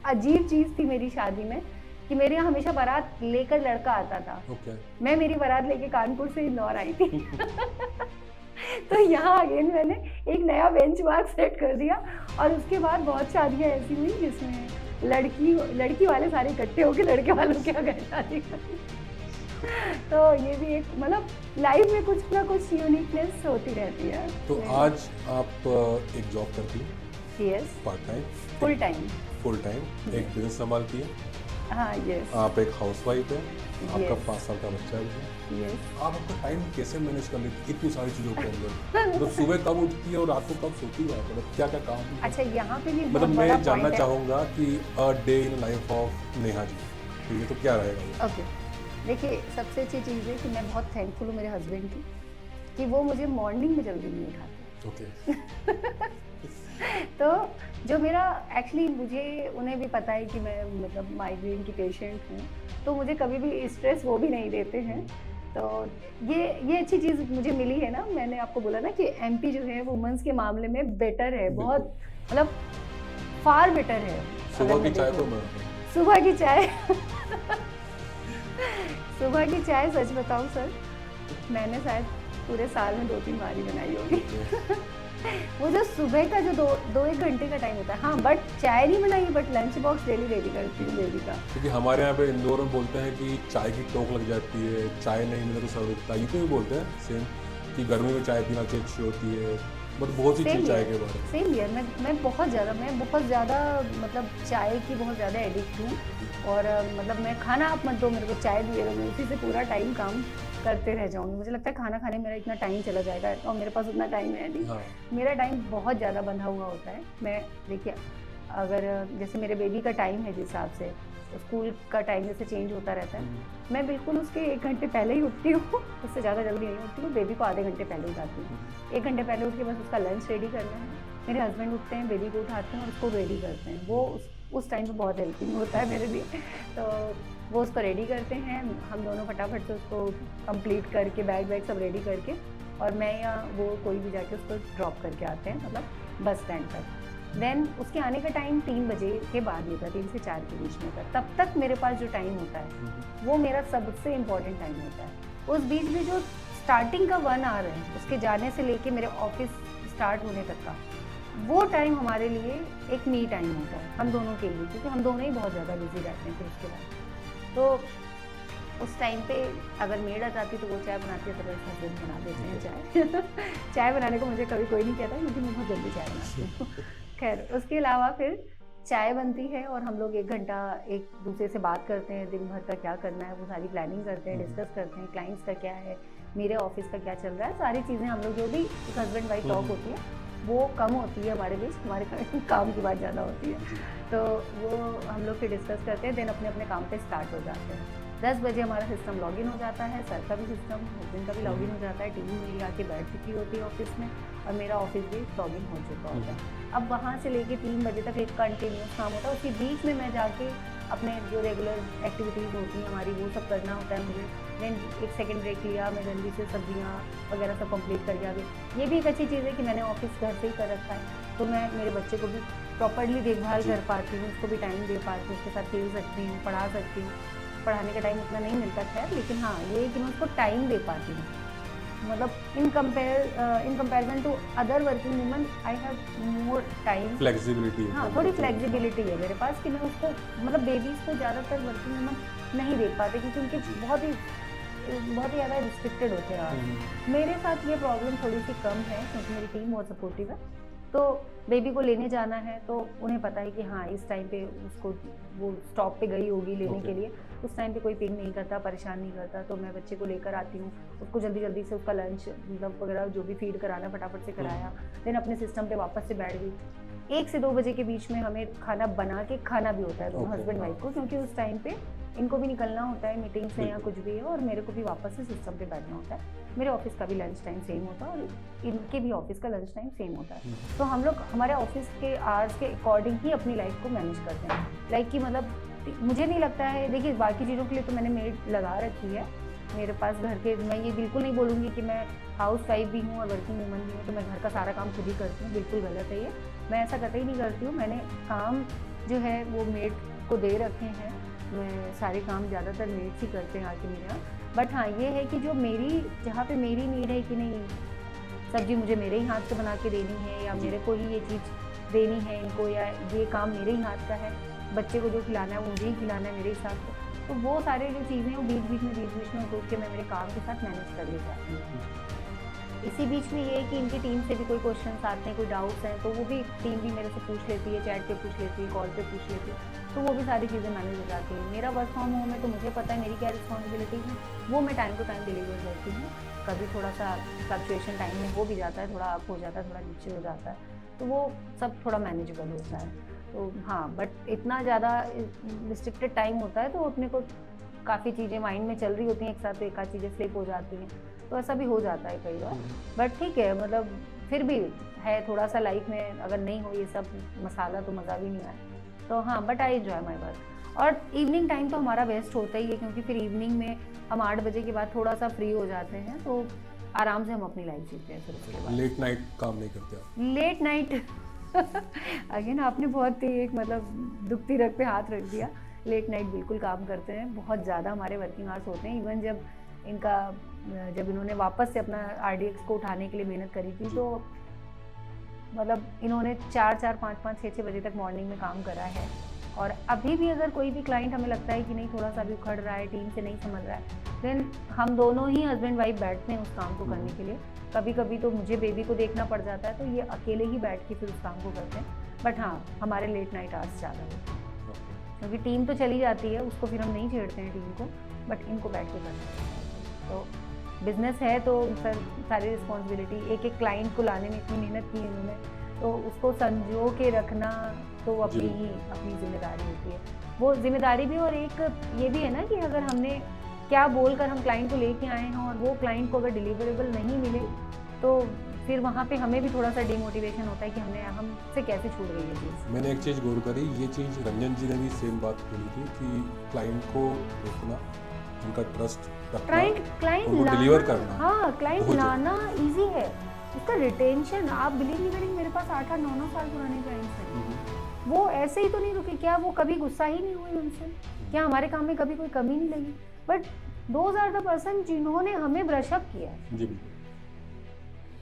अजीब चीज़ थी मेरी शादी में कि मेरे यहाँ हमेशा बारात लेकर लड़का आता था। मैं मेरी बारात लेके कानपुर से इंदौर आई थी तो यहाँ अगेन मैंने एक नया बेंचमार्क सेट कर दिया, और उसके बाद बहुत शादियाँ ऐसी हुई जिसमें लड़की वाले सारे इकट्ठे होकर लड़के वालों के यहाँ शादी कर। तो ये भी एक मतलब लाइफ में कुछ ना कुछ यूनिकनेस होती रहती है। तो आज आप एक जॉब करती हैं? Yes. Part time? Full time एक बिजनेस संभालती है? हाँ यस। आप एक हाउसवाइफ है, आपका 5 साल का बच्चा भी है, यस। आप अपना टाइम कैसे मैनेज कर लेती इतनी सारी चीज़ों के अंदर? मतलब सुबह कब उठती है और रात को कब सोती है? मतलब क्या क्या काम? अच्छा, यहाँ पे भी मतलब बहुत बड़ा मैं जानना पॉइंट है। चाहूँगा कि a day in life of Neha ji, ठीक है, तो क्या रहेगा वो? ओके, देखिए सबसे अच्छी चीज़ है कि मैं बहुत थैंकफुल हूँ मेरे हस्बैंड की कि वो मुझे मॉर्निंग में जल्दी नहीं उठाते। ओके। तो जो मेरा एक्चुअली मुझे उन्हें भी पता है कि मैं मतलब माइग्रेन की पेशेंट हूँ, तो मुझे कभी भी स्ट्रेस वो भी नहीं देते हैं। तो ये अच्छी चीज़ मुझे मिली है ना, मैंने आपको बोला ना कि एमपी जो है वुमेन्स के मामले में बेटर है, बहुत बिल्कुल। मतलब फार बेटर है। अगर सुबह की मैं चाय तो देखूँ मैं सुबह की चाय सुबह की चाय सच बताऊँ सर, मैंने शायद पूरे साल में 2-3 बार ही बनाई होगी। वो जो सुबह का जो 2-1 घंटे का टाइम होता है, हाँ, बट चाय नहीं बनाई, but lunch box daily ready करती हूँ बेबी का। क्योंकि हमारे यहाँ पे इंदौर में बोलते हैं कि चाय की टोक लग जाती है, चाय नहीं मिले तो सर दुखता है। यूपी में बोलते हैं सेम कि गर्मी में चाय पीना अच्छी होती है, बट बहुत सी चीज़ चाय के बारे में। सेम ईयर मैं बहुत ज़्यादा मतलब चाय की बहुत ज़्यादा एडिक्ट हूँ। और मतलब मैं खाना आप मत दो मेरे को, चाय दिए रहो, मैं उसी से पूरा टाइम काम करते रह जाऊँगी। मुझे लगता है खाना खाने में मेरा इतना टाइम चला जाएगा और मेरे पास उतना टाइम है नहीं। हाँ। मेरा टाइम बहुत ज़्यादा बंधा हुआ होता है। मैं देखिए, अगर जैसे मेरे बेबी का टाइम है जिस हिसाब से स्कूल का टाइम जैसे चेंज होता रहता है, मैं बिल्कुल उसके 1 घंटे पहले ही उठती हूँ। उससे ज़्यादा जल्दी नहीं उठती हूँ, बेबी को आधे घंटे पहले उठाती हूँ। 1 घंटे पहले उठ के बस उसका लंच रेडी करना है। मेरे हस्बैंड उठते हैं, बेबी को उठाते हैं और उसको रेडी करते हैं। वो उस टाइम पे बहुत हेल्पिंग होता है मेरे लिए। तो वो उसको रेडी करते हैं, हम दोनों फटाफट से उसको कंप्लीट करके बैग सब रेडी करके, और मैं या वो कोई भी जाके उसको ड्रॉप करके आते हैं, मतलब बस स्टैंड तक। देन उसके आने का टाइम 3 बजे के बाद होता है, 3 से 4 के बीच में होता है। तब तक मेरे पास जो टाइम होता है वो मेरा सबसे इम्पॉर्टेंट टाइम होता है। उस बीच में जो स्टार्टिंग का 1 आवर है, उसके जाने से लेके मेरे ऑफिस स्टार्ट होने तक का, वो टाइम हमारे लिए एक मी टाइम होता है, हम दोनों के लिए, क्योंकि हम दोनों ही बहुत ज़्यादा बिजी रहते हैं फिर उसके बाद। तो उस टाइम पे अगर मेड आ जाती तो वो चाय बनाती है, तो मेरे हस्बैंड बना देते हैं चाय। चाय बनाने को मुझे कभी कोई नहीं कहता, क्योंकि मैं बहुत जल्दी चाय बनाती हूँ। खैर, उसके अलावा फिर चाय बनती है और हम लोग 1 घंटा एक दूसरे से बात करते हैं, दिन भर का क्या करना है वो सारी प्लानिंग करते हैं, डिस्कस करते हैं, क्लाइंट्स का क्या है, मेरे ऑफिस का क्या चल रहा है, सारी चीज़ें हम लोग जो भी हस्बैंड वाइफ टॉक होती है वो कम होती है हमारे बीच, हमारे काम की बात ज़्यादा होती है। तो वो हम लोग फिर डिस्कस करते हैं, देन अपने अपने काम पे स्टार्ट हो जाते हैं। 10 बजे हमारा सिस्टम लॉगिन हो जाता है, सर का भी सिस्टम, हस्बैंड का भी लॉगिन हो जाता है, टीम मेरी आके बैठ चुकी होती है ऑफिस में, और मेरा ऑफिस भी लॉगिन हो चुका होता है। अब वहाँ से लेके 3 बजे तक एक कंटिन्यूस काम होता है, उसके बीच में मैं जाके अपने जो रेगुलर एक्टिविटीज़ होती हैं हमारी वो सब करना होता है मुझे। देन 1 सेकंड ब्रेक लिया, मैं जल्दी से सब्जियाँ वगैरह सब कंप्लीट करके आ गई। ये भी एक अच्छी चीज़ है कि मैंने ऑफिस घर से ही कर रखा है, तो मैं मेरे बच्चे को भी प्रॉपरली देखभाल कर पाती हूँ, उसको भी टाइम दे पाती हूँ, उसके साथ खेल सकती हूँ, पढ़ा सकती हूँ। पढ़ाने का टाइम उतना नहीं मिलता खैर, लेकिन हाँ ये है कि मैं उसको टाइम दे पाती हूँ। मतलब in comparison to other working woman I have more time, flexibility. हाँ, थोड़ी फ्लेक्सिबिलिटी है मेरे पास कि मैं उसको, मतलब बेबीज़ को ज़्यादातर वर्किंग वुमन नहीं देख पाते, क्योंकि उनके बहुत ही ज़्यादा रिस्ट्रिक्टेड होते हैं। मेरे साथ ये प्रॉब्लम थोड़ी सी कम है, क्योंकि मेरी टीम बहुत सपोर्टिव है। तो बेबी को लेने जाना है तो उन्हें पता है कि हाँ इस टाइम पे उसको वो स्टॉप पे गई होगी लेने के लिए, उस टाइम पे कोई पिंग नहीं करता, परेशान नहीं करता। तो मैं बच्चे को लेकर आती हूँ, उसको जल्दी जल्दी से उसका लंच मतलब वगैरह जो भी फीड कराना फटाफट से कराया, देन अपने सिस्टम पे वापस से बैठ गई। 1 से 2 बजे के बीच में हमें खाना बना के खाना भी होता है दोनों हस्बैंड वाइफ को, क्योंकि उस टाइम पे इनको भी निकलना होता है मीटिंग से या कुछ भी है, और मेरे को भी वापस से सिस्टम पे बैठना होता है। मेरे ऑफिस का भी लंच टाइम सेम होता है और इनके भी ऑफिस का लंच टाइम सेम होता है। तो हम लोग हमारे ऑफिस के आवर्स के अकॉर्डिंग ही अपनी लाइफ को मैनेज करते हैं। लाइक कि मतलब मुझे नहीं लगता है, देखिए बाकी चीज़ों के लिए तो मैंने मेड लगा रखी है मेरे पास घर के, मैं ये बिल्कुल नहीं बोलूँगी कि मैं हाउस वाइफ भी हूँ और वर्किंग वूमन भी हूँ तो मैं घर का सारा काम खुद ही करती हूँ, बिल्कुल गलत है ये। मैं ऐसा कतई नहीं करती हूँ, मैंने काम जो है वो मेड को दे रखे हैं, मैं सारे काम ज़्यादातर मेड ही करते हैं आके मेरे यहाँ। बट हाँ ये है कि जो मेरी, जहाँ पे मेरी नीड है कि नहीं सब्जी मुझे मेरे ही हाथ से बना के देनी है, या मेरे को ही ये चीज़ देनी है इनको, या ये काम मेरे ही हाथ का है, बच्चे को जो खिलाना है वो मुझे ही खिलाना है मेरे हिसाब से, तो वो सारे जो चीज़ें हैं वो बीच बीच में सोच के मैं मेरे काम के साथ मैनेज कर ले जाती हूँ। इसी बीच में ये है कि इनकी टीम से भी कोई क्वेश्चंस आते हैं, कोई डाउट्स हैं, तो वो भी टीम भी मेरे से पूछ लेती है, चैट पे पूछ लेती है, कॉल पे पूछ लेती है। तो वो भी सारी चीज़ें मैनेज हो जाती हैं। मेरा वर्क फ्रॉम होम है तो मुझे पता है मेरी क्या रिस्पॉन्सिबिलिटी है, वो मैं टाइम टू टाइम डिलीवर करती हूँ। कभी थोड़ा सा फ्लक्चुएशन टाइम में हो भी जाता है, थोड़ा अप हो जाता है, थोड़ा नीचे हो जाता है, तो वो सब थोड़ा मैनेजेबल होता है। तो हाँ, बट इतना ज़्यादा रिस्ट्रिक्टेड टाइम होता है तो अपने को काफ़ी चीज़ें माइंड में चल रही होती हैं एक साथ, तो एक आध चीज़ें स्लिप हो जाती हैं, तो ऐसा भी हो जाता है कई बार। बट ठीक है, मतलब फिर भी है थोड़ा सा लाइफ में, अगर नहीं हो ये सब मसाला तो मज़ा भी नहीं आए। तो हाँ, but I enjoy my work. और इवनिंग टाइम तो हमारा बेस्ट होता ही है, क्योंकि फिर इवनिंग में हम 8 बजे के बाद थोड़ा सा फ्री हो जाते हैं, तो आराम से हम अपनी लाइफ जीते हैं। फिर उसके बाद लेट नाइट काम नहीं करते आप? लेट नाइट अगेन आपने बहुत ही एक मतलब दुखती रग पे हाथ रख दिया। लेट नाइट बिल्कुल काम करते हैं, बहुत ज़्यादा हमारे वर्किंग आवर्स होते हैं। इवन जब इन्होंने वापस से अपना RDX को उठाने के लिए मेहनत करी थी, तो मतलब इन्होंने 4-4, 5-5, 6-6 बजे तक मॉर्निंग में काम करा है। और अभी भी अगर कोई भी क्लाइंट हमें लगता है कि नहीं थोड़ा सा भी उखड़ रहा है, टीम से नहीं समझ रहा है, देन हम दोनों ही हस्बैंड वाइफ बैठते हैं उस काम को करने के लिए। कभी कभी तो मुझे बेबी को देखना पड़ जाता है, तो ये अकेले ही बैठ के फिर उस काम को करते हैं। बट हाँ, हमारे लेट नाइट आवर्स ज़्यादा होते हैं, क्योंकि टीम तो चली जाती है, उसको फिर हम नहीं छेड़ते हैं टीम को, बट इनको बैठ के करना है। तो बिजनेस है तो सर सारी रिस्पॉन्सिबिलिटी, एक एक क्लाइंट को लाने में इतनी मेहनत की इन्होंने, तो उसको संजो के रखना तो अपनी जिम्मेदारी होती है। वो जिम्मेदारी भी, और एक ये भी है ना कि अगर हमने क्या बोलकर हम क्लाइंट को लेके आए हैं और वो क्लाइंट को अगर डिलीवरेबल नहीं मिले, तो फिर वहाँ पे हमें भी थोड़ा सा डिमोटिवेशन होता है कि हमसे कैसे छूट गई ये चीज़। मैंने एक चीज़ गौर करी, ये चीज़ रंजन जी ने भी सेम बात बोली थी कि क्लाइंट को रोकना, उनका ट्रस्ट रखना, क्लाइंट उनको डिलीवर करना। हाँ, क्लाइंट लाना इजी है, उसका रिटेंशन, आप बिलीव नहीं करेंगे, मेरे पास 8-9 साल पुराने क्लाइंट्स हैं। वो ऐसे ही तो नहीं रुके, क्या वो कभी गुस्सा ही नहीं हुए उनसे, क्या हमारे काम में कभी कोई कमी नहीं लगी, but those are the person जिन्होंने हमें ब्रशअप किया है। जी।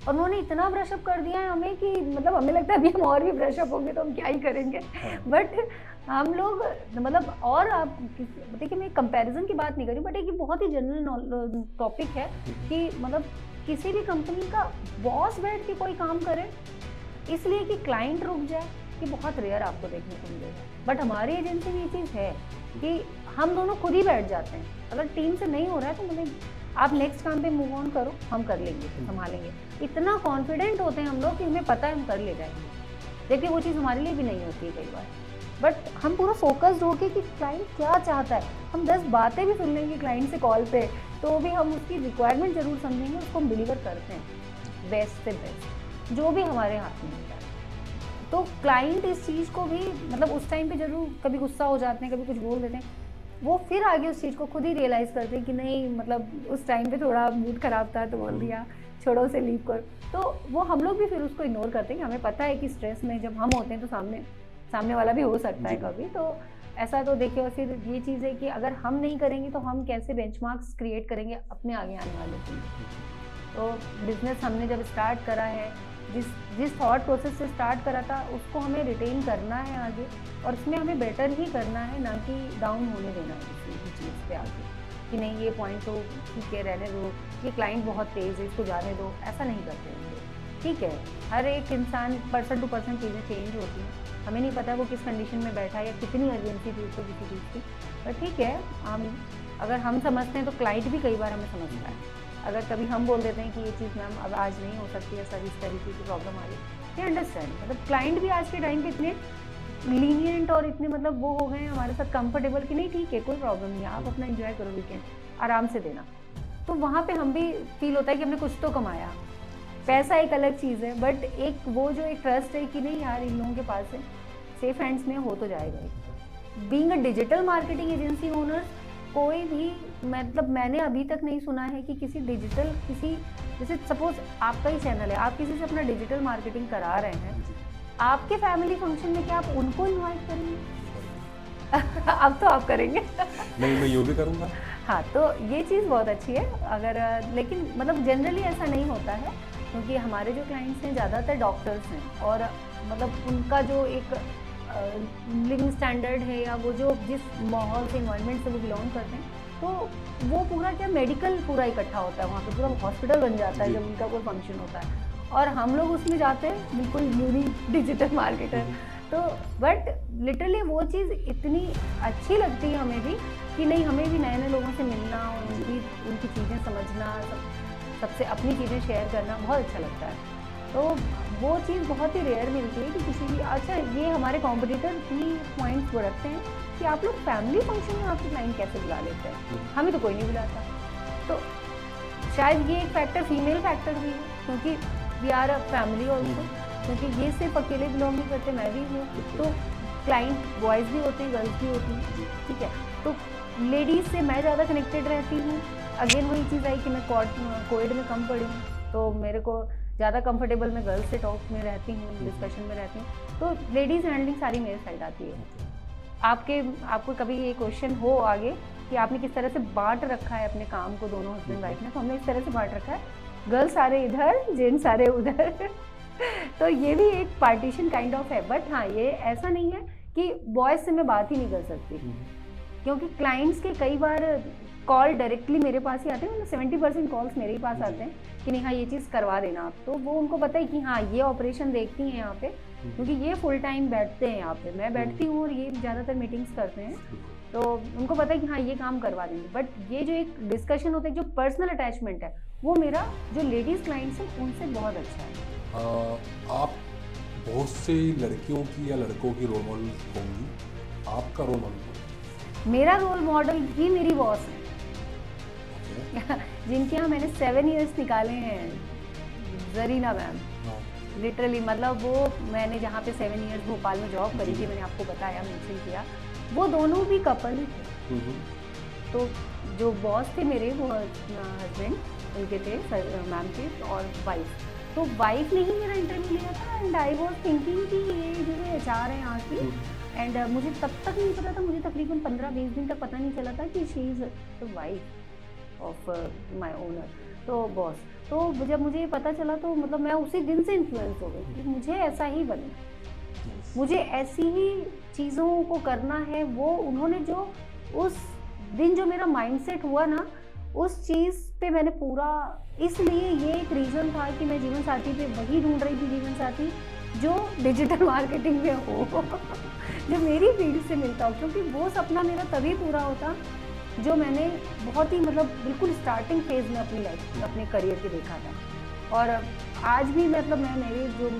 और उन्होंने इतना ब्रशअप कर दिया है हमें कि मतलब हमें लगता है अभी हम और भी ब्रशअप होंगे तो हम क्या ही करेंगे। बट हम लोग मतलब, और आप देखिए, मैं कंपैरिजन की बात नहीं कर रही, बट एक बहुत ही जनरल टॉपिक है कि मतलब किसी भी कंपनी का बॉस बैठ के कोई काम करे इसलिए कि क्लाइंट रुक जाए, ये बहुत रेयर आपको देखने को मिलेगा। बट हमारी एजेंसी में ये चीज़ है कि हम दोनों खुद ही बैठ जाते हैं, अगर टीम से नहीं हो रहा है तो मतलब आप नेक्स्ट काम पे मूव ऑन करो, हम कर लेंगे, संभालेंगे। इतना कॉन्फिडेंट होते हैं हम लोग कि हमें पता है हम कर ले जाएंगे, जबकि वो चीज़ हमारे लिए भी नहीं होती है कई बार। बट हम पूरा फोकस्ड होके कि क्लाइंट क्या चाहता है, हम 10 बातें भी सुन लेंगे क्लाइंट से कॉल पे, तो भी हम उसकी रिक्वायरमेंट जरूर समझेंगे, उसको हम डिलीवर करते हैं बेस्ट से बेस्ट जो भी हमारे हाथ में होता है। तो क्लाइंट इस चीज़ को भी मतलब उस टाइम पे जरूर कभी गुस्सा हो जाते हैं, कभी कुछ बोल देते हैं, वो फिर आगे उस चीज़ को खुद ही रियलाइज़ करते हैं कि नहीं मतलब उस टाइम पे थोड़ा मूड ख़राब था तो बोल दिया, छोड़ो से लीव कर। तो वो हम लोग भी फिर उसको इग्नोर करते हैं कि हमें पता है कि स्ट्रेस में जब हम होते हैं तो सामने वाला भी हो सकता है कभी, तो ऐसा तो देखिए। और फिर ये चीज़ है कि अगर हम नहीं करेंगे तो हम कैसे बेंचमार्क्स क्रिएट करेंगे अपने आगे आने वाले के लिए। तो बिज़नेस हमने जब स्टार्ट करा है, जिस थॉट प्रोसेस से स्टार्ट करा था उसको हमें रिटेन करना है आगे, और इसमें हमें बेटर ही करना है, ना कि डाउन होने देना है किसी भी चीज़ पे आगे कि नहीं ये पॉइंट तो ठीक है रहने दो, ये क्लाइंट बहुत तेज़ है इसको जाने दो, ऐसा नहीं करते हैं। ठीक है, हर एक इंसान पर्सन टू पर्सन चीज़ें चेंज होती हैं, हमें नहीं पता वो किस कंडीशन में बैठा है या कितनी अर्जेंसी थी उसको किसी चीज़ की, पर ठीक है अगर हम समझते हैं तो क्लाइंट भी कई बार हमें समझता है। अगर कभी हम बोल देते हैं कि ये चीज़ मैम अब आज नहीं हो सकती है, सर इस तरीके की प्रॉब्लम आ रही है, अंडरस्टैंड। मतलब क्लाइंट भी आज के टाइम पे इतने लीनियंट और इतने मतलब वो हो गए हैं हमारे साथ कंफर्टेबल कि नहीं ठीक है कोई प्रॉब्लम नहीं है, आप अपना एंजॉय करो, वीकेंड आराम से देना। तो वहाँ पे हम भी फील होता है कि हमने कुछ तो कमाया। पैसा एक अलग चीज़ है, बट एक वो जो एक ट्रस्ट है कि नहीं यार इन लोगों के पास है, सेफ हैंड्स में हो तो जाएगा। Being a digital marketing agency owners, कोई भी मतलब मैंने अभी तक नहीं सुना है कि किसी जैसे सपोज आपका ही चैनल है, आप किसी से अपना डिजिटल मार्केटिंग करा रहे हैं, आपके फैमिली फंक्शन में क्या आप उनको इन्वाइट करेंगे? अब तो आप करेंगे। नहीं, मैं यूँ भी करूँगा। हाँ, तो ये चीज़ बहुत अच्छी है। अगर लेकिन मतलब जनरली ऐसा नहीं होता है, क्योंकि हमारे जो क्लाइंट्स हैं ज़्यादातर डॉक्टर्स हैं, और मतलब उनका जो एक लिविंग स्टैंडर्ड है या वो जो जिस माहौल से इन्वायरमेंट से वो बिलोंग करते हैं, तो वो पूरा क्या मेडिकल पूरा इकट्ठा होता है वहाँ पे, पूरा हॉस्पिटल बन जाता है जब उनका कोई फंक्शन होता है, और हम लोग उसमें जाते हैं बिल्कुल यूनिक डिजिटल मार्केटर। तो बट लिटरली वो चीज़ इतनी अच्छी लगती है हमें भी कि नहीं, हमें भी नए नए लोगों से मिलना और उनकी चीज़ें समझना, सबसे अपनी चीज़ें शेयर करना बहुत अच्छा लगता है। तो वो चीज़ बहुत ही रेयर मिलती है कि किसी भी, अच्छा ये हमारे कॉम्पिटिटर भी पॉइंट्स वो रखते हैं कि आप लोग फैमिली फंक्शन में आपके क्लाइंट कैसे बुला लेते हैं, हमें तो कोई नहीं बुलाता। तो शायद ये एक फैक्टर फीमेल फैक्टर भी है, क्योंकि we are a family also, क्योंकि ये सिर्फ अकेले बिलोंग नहीं करते, मैं भी हूँ, तो क्लाइंट बॉयज़ भी होते हैं, गर्ल्स भी होती हैं, ठीक है। तो लेडीज़ से मैं ज़्यादा कनेक्टेड रहती हूँ। अगेन वही चीज़ आई कि मैं कोएड में कम पढ़ी हूँ, तो मेरे को ज़्यादा कंफर्टेबल मैं गर्ल्स से टॉक में रहती हूँ, डिस्कशन में रहती हूँ, तो लेडीज़ हैंडलिंग सारी मेरे साइड आती है। आपको कभी ये क्वेश्चन हो आगे कि आपने किस तरह से बांट रखा है अपने काम को, दोनों हस्बैंड वाइफ ने, तो हमने इस तरह से बांट रखा है, गर्ल्स सारे इधर, जेंट्स सारे उधर तो ये भी एक पार्टीशन काइंड ऑफ है। बट हाँ, ये ऐसा नहीं है कि बॉयज़ से मैं बात ही नहीं कर सकती, क्योंकि क्लाइंट्स के कई बार कॉल डायरेक्टली मेरे पास ही आते हैं, मतलब 70% कॉल्स मेरे ही पास आते हैं कि नहीं हाँ ये चीज़ करवा देना आप। तो वो उनको पता है कि हाँ ये ऑपरेशन देखती हैं यहाँ पे, क्योंकि ये फुल टाइम बैठते हैं यहाँ पे, मैं बैठती हूँ और ये ज़्यादातर मीटिंग्स करते हैं, तो उनको पता है कि हाँ ये काम करवा देंगे। बट ये जो एक डिस्कशन होता है, जो पर्सनल अटैचमेंट है, वो मेरा जो लेडीज़ क्लाइंट्स हैं उनसे बहुत अच्छा है। आप बहुत सी लड़कियों की या लड़कों की रोल मॉडल होंगी, आपका रोल मॉडल कौन है? मेरा रोल मॉडल ही मेरी बॉस है जिनके यहाँ मैंने 7 इयर्स निकाले हैं, जरीना मैम। लिटरली मतलब वो मैंने जहाँ पे 7 इयर्स भोपाल में जॉब करी थी, मैंने आपको बताया, मेंशन किया, वो दोनों भी कपल ही थे। तो जो बॉस थे मेरे, वो हस्बैंड उनके थे, मैम के, और वाइफ। तो वाइफ ने ही मेरा इंटरव्यू लिया था, एंड आई वॉज थिंकिंग कि ये जो है HR है यहाँ की, एंड मुझे तब तक नहीं पता था, मुझे तकरीबन 15-20 दिन तक पता नहीं चला था कि she is the wife of my owner, तो बॉस। तो जब मुझे ये पता चला तो मतलब मैं उसी दिन से इन्फ्लुएंस हो गई कि मुझे ऐसा ही बनना, मुझे ऐसी ही चीज़ों को करना है। वो उन्होंने जो उस दिन जो मेरा माइंडसेट हुआ ना, उस चीज़ पे मैंने पूरा, इसलिए ये एक रीज़न था कि मैं जीवन साथी पे वही ढूंढ रही थी, जीवन साथी जो डिजिटल मार्केटिंग में हो जो मेरी फील्ड से मिलता हो, क्योंकि वो सपना मेरा तभी पूरा होता जो मैंने बहुत ही मतलब बिल्कुल स्टार्टिंग फेज में अपनी लाइफ, अपने करियर के देखा था। और आज भी मतलब मैं मेरे जो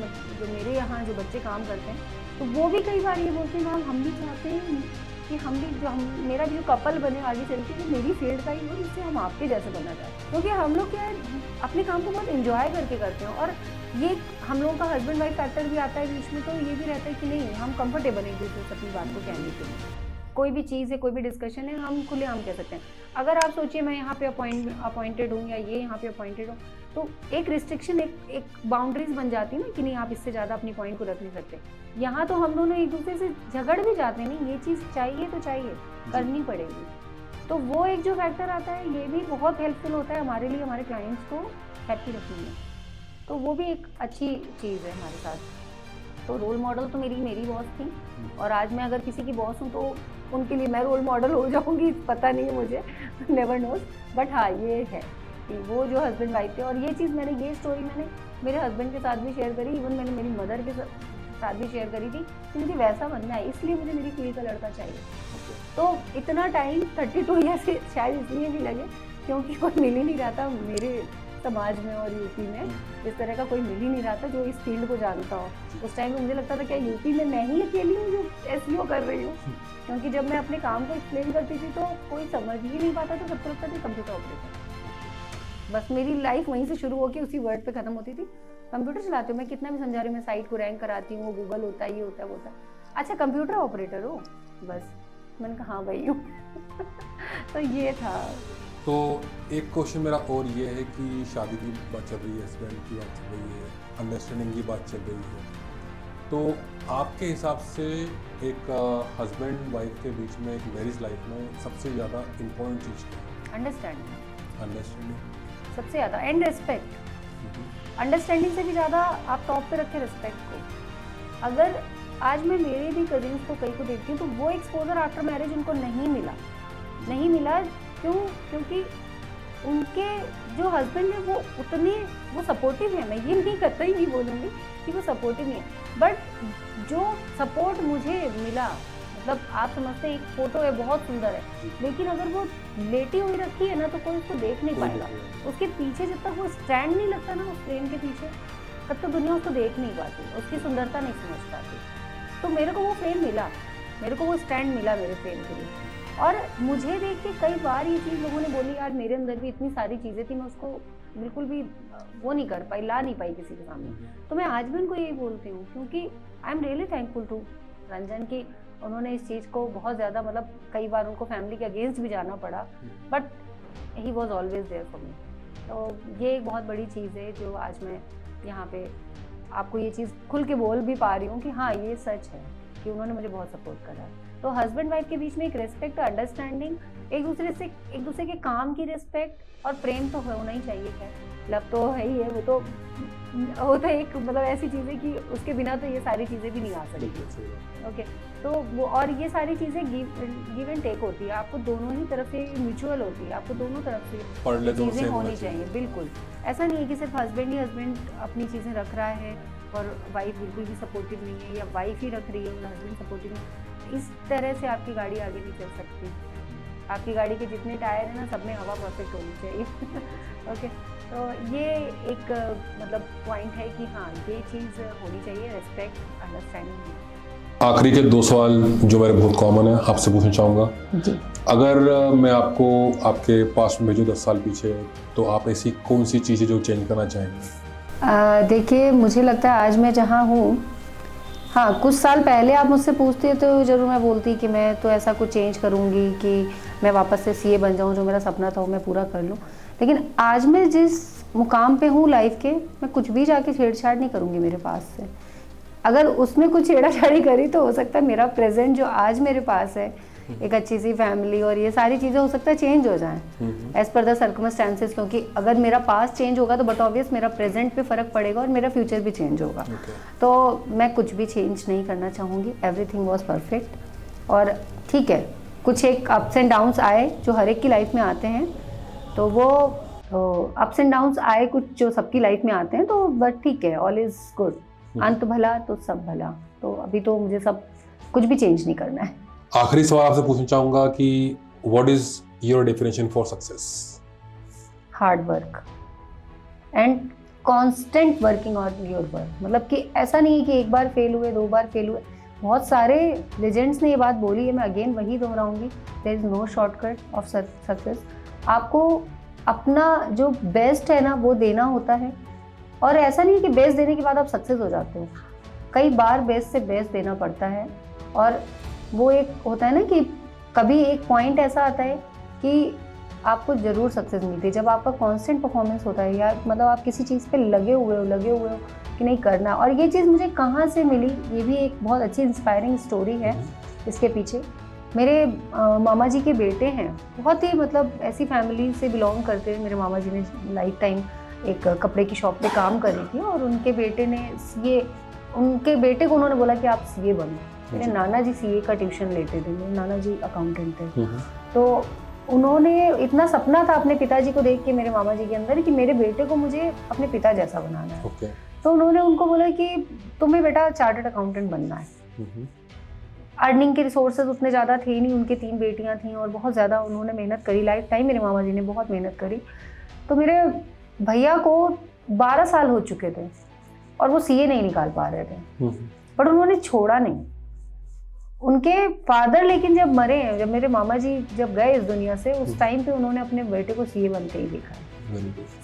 मेरे यहाँ जो बच्चे काम करते हैं, तो वो भी कई बार ये बोलते हैं मैम हम भी चाहते हैं कि हम भी जो मेरा जो कपल बने आगे चल के, वो मेरी फील्ड का ही हो, जिससे हम आपके जैसे बनना चाहते हैं। क्योंकि हम लोग क्या है, अपने काम को बहुत एंजॉय करके करते हैं, और ये हम लोगों का हस्बैंड वाइफ फैक्टर भी आता है बीच में, तो ये भी रहता है कि नहीं हम कंफर्टेबल हैं एक दूसरे से अपनी बात को कहने के लिए। कोई भी चीज़ है, कोई भी डिस्कशन है, हम खुलेआम कह सकते हैं। अगर आप सोचिए मैं यहाँ पे अपॉइंटेड हूँ या ये यहाँ पे अपॉइंटेड हूँ, तो एक रिस्ट्रिक्शन, एक बाउंड्रीज बन जाती है ना कि नहीं आप इससे ज़्यादा अपनी पॉइंट को रख नहीं सकते। यहाँ तो हम दोनों एक दूसरे से झगड़ भी जाते हैं, नहीं ये चीज़ चाहिए तो चाहिए, करनी पड़ेगी। तो वो एक जो फैक्टर आता है, ये भी बहुत हेल्पफुल होता है हमारे लिए, हमारे क्लाइंट्स को हैप्पी रखने में। तो वो भी एक अच्छी चीज़ है हमारे साथ। तो रोल मॉडल तो मेरी बॉस थी, और आज मैं अगर किसी की बॉस हूँ तो उनके लिए मैं रोल मॉडल हो जाऊँगी, पता नहीं मुझे, नेवर नोज। बट हाँ ये है कि वो जो हस्बैंड वाइफ थे, और ये चीज़ ये स्टोरी मैंने मेरे हस्बैंड के साथ भी शेयर करी, इवन मैंने मेरी मदर के साथ भी शेयर करी थी कि मुझे वैसा बनना है, इसलिए मुझे मेरी फील्ड का लड़का चाहिए। तो इतना टाइम 32 ईयर से शायद इसलिए भी लगे क्योंकि कोई मिल ही नहीं रहा था मेरे समाज में और यूपी में, इस तरह का कोई मिल ही नहीं रहा था जो इस फील्ड को जानता हो। उस टाइम में मुझे लगता था क्या यूपी में मैं ही अकेली हूँ जो SEO कर रही हूँ, क्योंकि जब मैं अपने काम को एक्सप्लेन करती थी तो कोई समझ ही नहीं पाता, तो सबको लगता था कंप्यूटर ऑपरेटर। बस मेरी लाइफ वहीं से शुरू होकर उसी वर्ड पे खत्म होती थी, कंप्यूटर चलाती हूँ, मैं कितना भी समझा रही हूँ, मैं साइट को रैंक कराती हूँ, गूगल होता है, ये होता है, वो होता है, अच्छा कंप्यूटर ऑपरेटर हो, बस मैंने कहा हाँ भाई हूँ तो ये था। तो एक क्वेश्चन मेरा और ये है कि शादी की बात चल रही है, हस्बैंड की बात चल रही है, अंडरस्टैंडिंग की बात चल रही है, तो आपके हिसाब से एक हस्बैंड वाइफ के बीच में, एक मैरिज लाइफ में सबसे ज़्यादा इम्पोर्टेंट चीज़ क्या है? अंडरस्टैंडिंग सबसे ज़्यादा, एंड रिस्पेक्ट। अंडरस्टैंडिंग से भी ज़्यादा आप टॉप पे रखें रिस्पेक्ट को। अगर आज मैं मेरे भी कजिन्स को कई को देखती हूँ, तो वो एक्सपोजर आफ्टर मैरिज उनको नहीं मिला। क्यों? क्योंकि उनके जो हस्बैंड है वो उतने वो सपोर्टिव है, मैं ये नहीं करता ही नहीं बोलूँगी कि वो सपोर्टिव नहीं है, बट जो सपोर्ट मुझे मिला, मतलब आप समझते हैं एक फोटो है बहुत सुंदर है, लेकिन अगर वो लेटी हुई रखी है ना तो कोई उसको देख नहीं पाएगा, उसके पीछे जब तक वो स्टैंड नहीं लगता ना उस फ्रेम के पीछे, तब तक दुनिया उसको देख नहीं पाती, उसकी सुंदरता नहीं समझ पाती। तो मेरे को वो फ्रेम मिला, मेरे को वो स्टैंड मिला मेरे फ्रेम के लिए, और मुझे देख के कई बार ये चीज़ लोगों ने बोली, यार मेरे अंदर भी इतनी सारी चीज़ें थी, मैं उसको बिल्कुल भी वो नहीं कर पाई, ला नहीं पाई किसी के सामने। तो मैं आज भी उनको यही बोलती हूँ, क्योंकि I am really thankful to Ranjan की उन्होंने इस चीज़ को बहुत ज़्यादा, मतलब कई बार उनको फैमिली के अगेंस्ट भी जाना पड़ा, but he was always there for me. तो ये एक बहुत बड़ी चीज़ है जो आज मैं यहाँ पे आपको ये चीज़ खुल के बोल भी पा रही हूँ कि हाँ ये सच है कि उन्होंने मुझे बहुत सपोर्ट करा है। तो हस्बैंड वाइफ के बीच में एक रिस्पेक्ट, अंडरस्टैंडिंग, एक दूसरे के काम की रिस्पेक्ट और प्रेम तो होना ही चाहिए। है लव तो है ही है, वो तो एक मतलब ऐसी चीज़ है कि उसके बिना तो ये सारी चीज़ें भी नहीं आ सकती। ओके, तो वो और ये सारी चीज़ें गिव एंड टेक होती है, आपको दोनों ही तरफ से म्यूचुअल होती है, आपको दोनों तरफ से चीज़ें होनी चाहिए। बिल्कुल ऐसा नहीं है कि सिर्फ हस्बैंड अपनी चीज़ें रख रहा है और वाइफ बिल्कुल भी सपोर्टिव नहीं है, या वाइफ ही रख रही है और हस्बैंड सपोर्टिव नहीं। इस तरह से आपकी गाड़ी आगे नहीं चल सकती। आपकी गाड़ी के जितने टायर हैं ना, सब में हवा परफेक्ट होनी चाहिए। ओके, तो ये एक मतलब पॉइंट है कि हाँ ये चीज़ होनी चाहिए, रिस्पेक्ट, अंडरस्टैंडिंग। आखिरी के 2 सवाल जो मेरे बहुत कॉमन है आपसे पूछना चाहूँगा जी। अगर मैं आपको आपके पास में भेजूँ 10 साल पीछे, तो आप ऐसी कौन सी चीज़ें जो चेंज करना चाहेंगे? देखिए, मुझे लगता है आज मैं जहाँ हूँ, हाँ कुछ साल पहले आप मुझसे पूछते तो ज़रूर मैं बोलती कि मैं तो ऐसा कुछ चेंज करूँगी कि मैं वापस से सीए बन जाऊँ, जो मेरा सपना था वो मैं पूरा कर लूँ। लेकिन आज मैं जिस मुकाम पे हूँ लाइफ के, मैं कुछ भी जाके छेड़छाड़ नहीं करूँगी मेरे पास से। अगर उसमें कुछ छेड़ाछाड़ी करी तो हो सकता है मेरा प्रेजेंट जो आज मेरे पास है, एक अच्छी सी फैमिली और ये सारी चीज़ें हो सकता है चेंज हो जाएं एज पर द सर्कमस्टेंसेस, क्योंकि अगर मेरा पास्ट चेंज होगा तो बट ऑब्वियस मेरा प्रेजेंट पे फ़र्क पड़ेगा और मेरा फ्यूचर भी चेंज होगा। तो मैं कुछ भी चेंज नहीं करना चाहूँगी, एवरीथिंग वॉज परफेक्ट। और ठीक है, कुछ एक अप्स एंड डाउन्स आए जो हर एक की लाइफ में आते हैं, तो वो अप्स एंड डाउन्स आए कुछ जो सबकी लाइफ में आते हैं, तो बट ठीक है, ऑल इज़ गुड। अंत भला तो सब भला। तो अभी तो मुझे सब कुछ भी चेंज नहीं करना है। आखिरी सवाल आपसे पूछना चाहूँगा कि what is your definition for success? Hard work and constant working on your work. मतलब कि ऐसा नहीं है कि एक बार फेल हुए, 2 बार फेल हुए। बहुत सारे लेजेंड्स ने ये बात बोली है, मैं अगेन वही दोहराऊंगी, there is no shortcut of success. आपको अपना जो बेस्ट है ना वो देना होता है, और ऐसा नहीं है कि बेस्ट देने के बाद आप सक्सेस हो जाते हो। कई बार बेस्ट से बेस्ट देना पड़ता है, और वो एक होता है ना कि कभी एक पॉइंट ऐसा आता है कि आपको ज़रूर सक्सेस मिलती है जब आपका कांस्टेंट परफॉर्मेंस होता है, या मतलब आप किसी चीज़ पे लगे हुए हो कि नहीं करना। और ये चीज़ मुझे कहाँ से मिली, ये भी एक बहुत अच्छी इंस्पायरिंग स्टोरी है इसके पीछे। मेरे मामा जी के बेटे हैं, बहुत ही मतलब ऐसी फैमिली से बिलोंग करते हैं। मेरे मामा जी ने लाइफ टाइम एक कपड़े की शॉप पे काम करी थी, और उनके बेटे को उन्होंने बोला कि आप सीए बनो। मेरे नाना जी सीए का ट्यूशन लेते थे, मेरे नाना जी अकाउंटेंट थे। तो उन्होंने इतना सपना था अपने पिताजी को देख के मेरे मामा जी के अंदर कि मेरे बेटे को मुझे अपने पिता जैसा बनाना है। तो उन्होंने उनको बोला कि तुम्हें बेटा चार्टर्ड अकाउंटेंट बनना है। अर्निंग के रिसोर्सेज उतने ज़्यादा थे नहीं, उनके 3 बेटियां थीं और बहुत ज़्यादा उन्होंने मेहनत करी लाइफ टाइम। मेरे मामा जी ने बहुत मेहनत करी। तो मेरे भैया को 12 साल हो चुके थे और वो सीए नहीं निकाल पा रहे थे, बट उन्होंने छोड़ा नहीं। उनके फादर लेकिन जब मरे, जब मेरे मामा जी जब गए इस दुनिया से, उस टाइम पे उन्होंने अपने बेटे को सीए बनते ही देखा।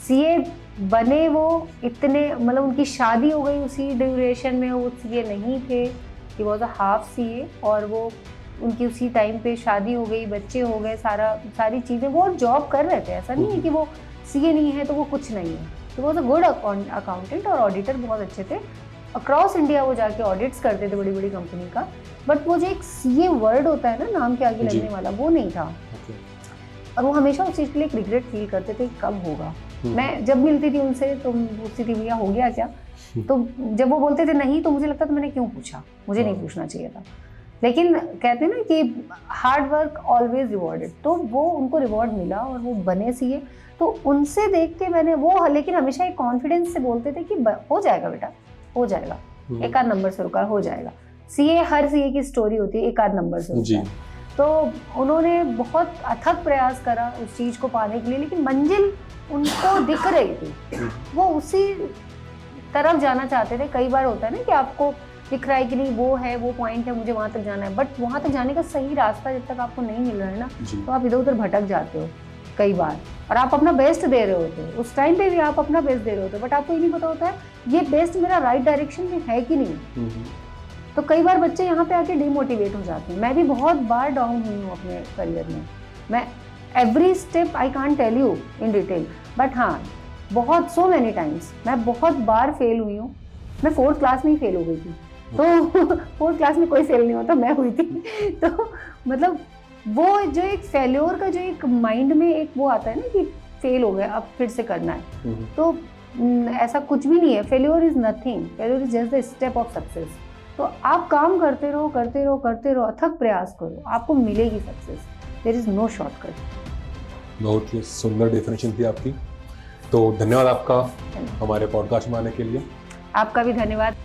सीए बने वो इतने, मतलब उनकी शादी हो गई उसी ड्यूरेशन में, वो सीए नहीं थे, he was a half CA, और वो उनकी उसी टाइम पे शादी हो गई, बच्चे हो गए, सारी चीज़ें। वो जॉब कर रहे थे, ऐसा नहीं है कि वो सीए नहीं है तो वो कुछ नहीं है। तो वो गुड अकाउंटेंट और ऑडिटर बहुत अच्छे थे। अक्रॉस इंडिया वो जाके ऑडिट्स करते थे बड़ी बड़ी कंपनी का, बट वो जो एक सीए वर्ड होता है ना नाम के आगे लगने वाला, वो नहीं था। और वो हमेशा उस चीज़ के लिए एक रिग्रेट फील करते थे कब होगा। मैं जब मिलती थी उनसे तो पूछती थी भैया हो गया क्या, तो जब वो बोलते थे नहीं, तो मुझे लगता था मैंने क्यों पूछा, मुझे नहीं पूछना चाहिए था। लेकिन कहते हैं ना कि हार्ड वर्क ऑलवेज रिवॉर्डेड, तो वो उनको रिवॉर्ड मिला और वो बने सीए। तो उनसे देख के मैंने वो, लेकिन हमेशा एक कॉन्फिडेंस से बोलते थे कि हो जाएगा बेटा, हो जाएगा, एक आध नंबर से रुका हो जाएगा। सीए, हर सीए की स्टोरी होती है एक आध नंबर से होता है। तो उन्होंने बहुत अथक प्रयास करा उस चीज को पाने के लिए, लेकिन मंजिल उनको दिख रही थी, वो उसी तरफ जाना चाहते थे। कई बार होता है ना कि आपको दिख रहा है कि नहीं वो है, वो पॉइंट है, मुझे वहां तक जाना है, बट वहां तक जाने का सही रास्ता जब तक आपको नहीं मिल रहा है ना, तो आप इधर उधर भटक जाते हो कई बार। और आप अपना बेस्ट दे रहे होते हो, उस टाइम पे भी आप अपना बेस्ट दे रहे होते हो, बट आपको ये नहीं पता होता है ये बेस्ट मेरा राइट डायरेक्शन में है कि नहीं। तो कई बार बच्चे यहाँ पे आके डिमोटिवेट हो जाते हैं। मैं भी बहुत बार डाउन हुई हूँ अपने करियर में। मैं every step I can't tell you in detail, but हाँ बहुत सो मैनी टाइम्स मैं बहुत बार फेल हुई हूँ। मैं 4th क्लास में ही फेल हो गई थी, तो 4th क्लास में कोई फेल नहीं होता, मैं हुई थी। तो मतलब वो जो एक फेल्योर का जो एक माइंड में एक वो आता है ना कि फेल हो गया अब फिर से करना है, तो ऐसा कुछ भी नहीं है। Failure is nothing, failure is just the step of success. तो आप काम करते रहो करते रहो करते रहो, अथक प्रयास करो, आपको मिलेगी success. There is no shortcut. बहुत ही सुंदर डेफिनेशन थी आपकी, तो धन्यवाद आपका हमारे पॉडकास्ट में आने के लिए। आपका भी धन्यवाद।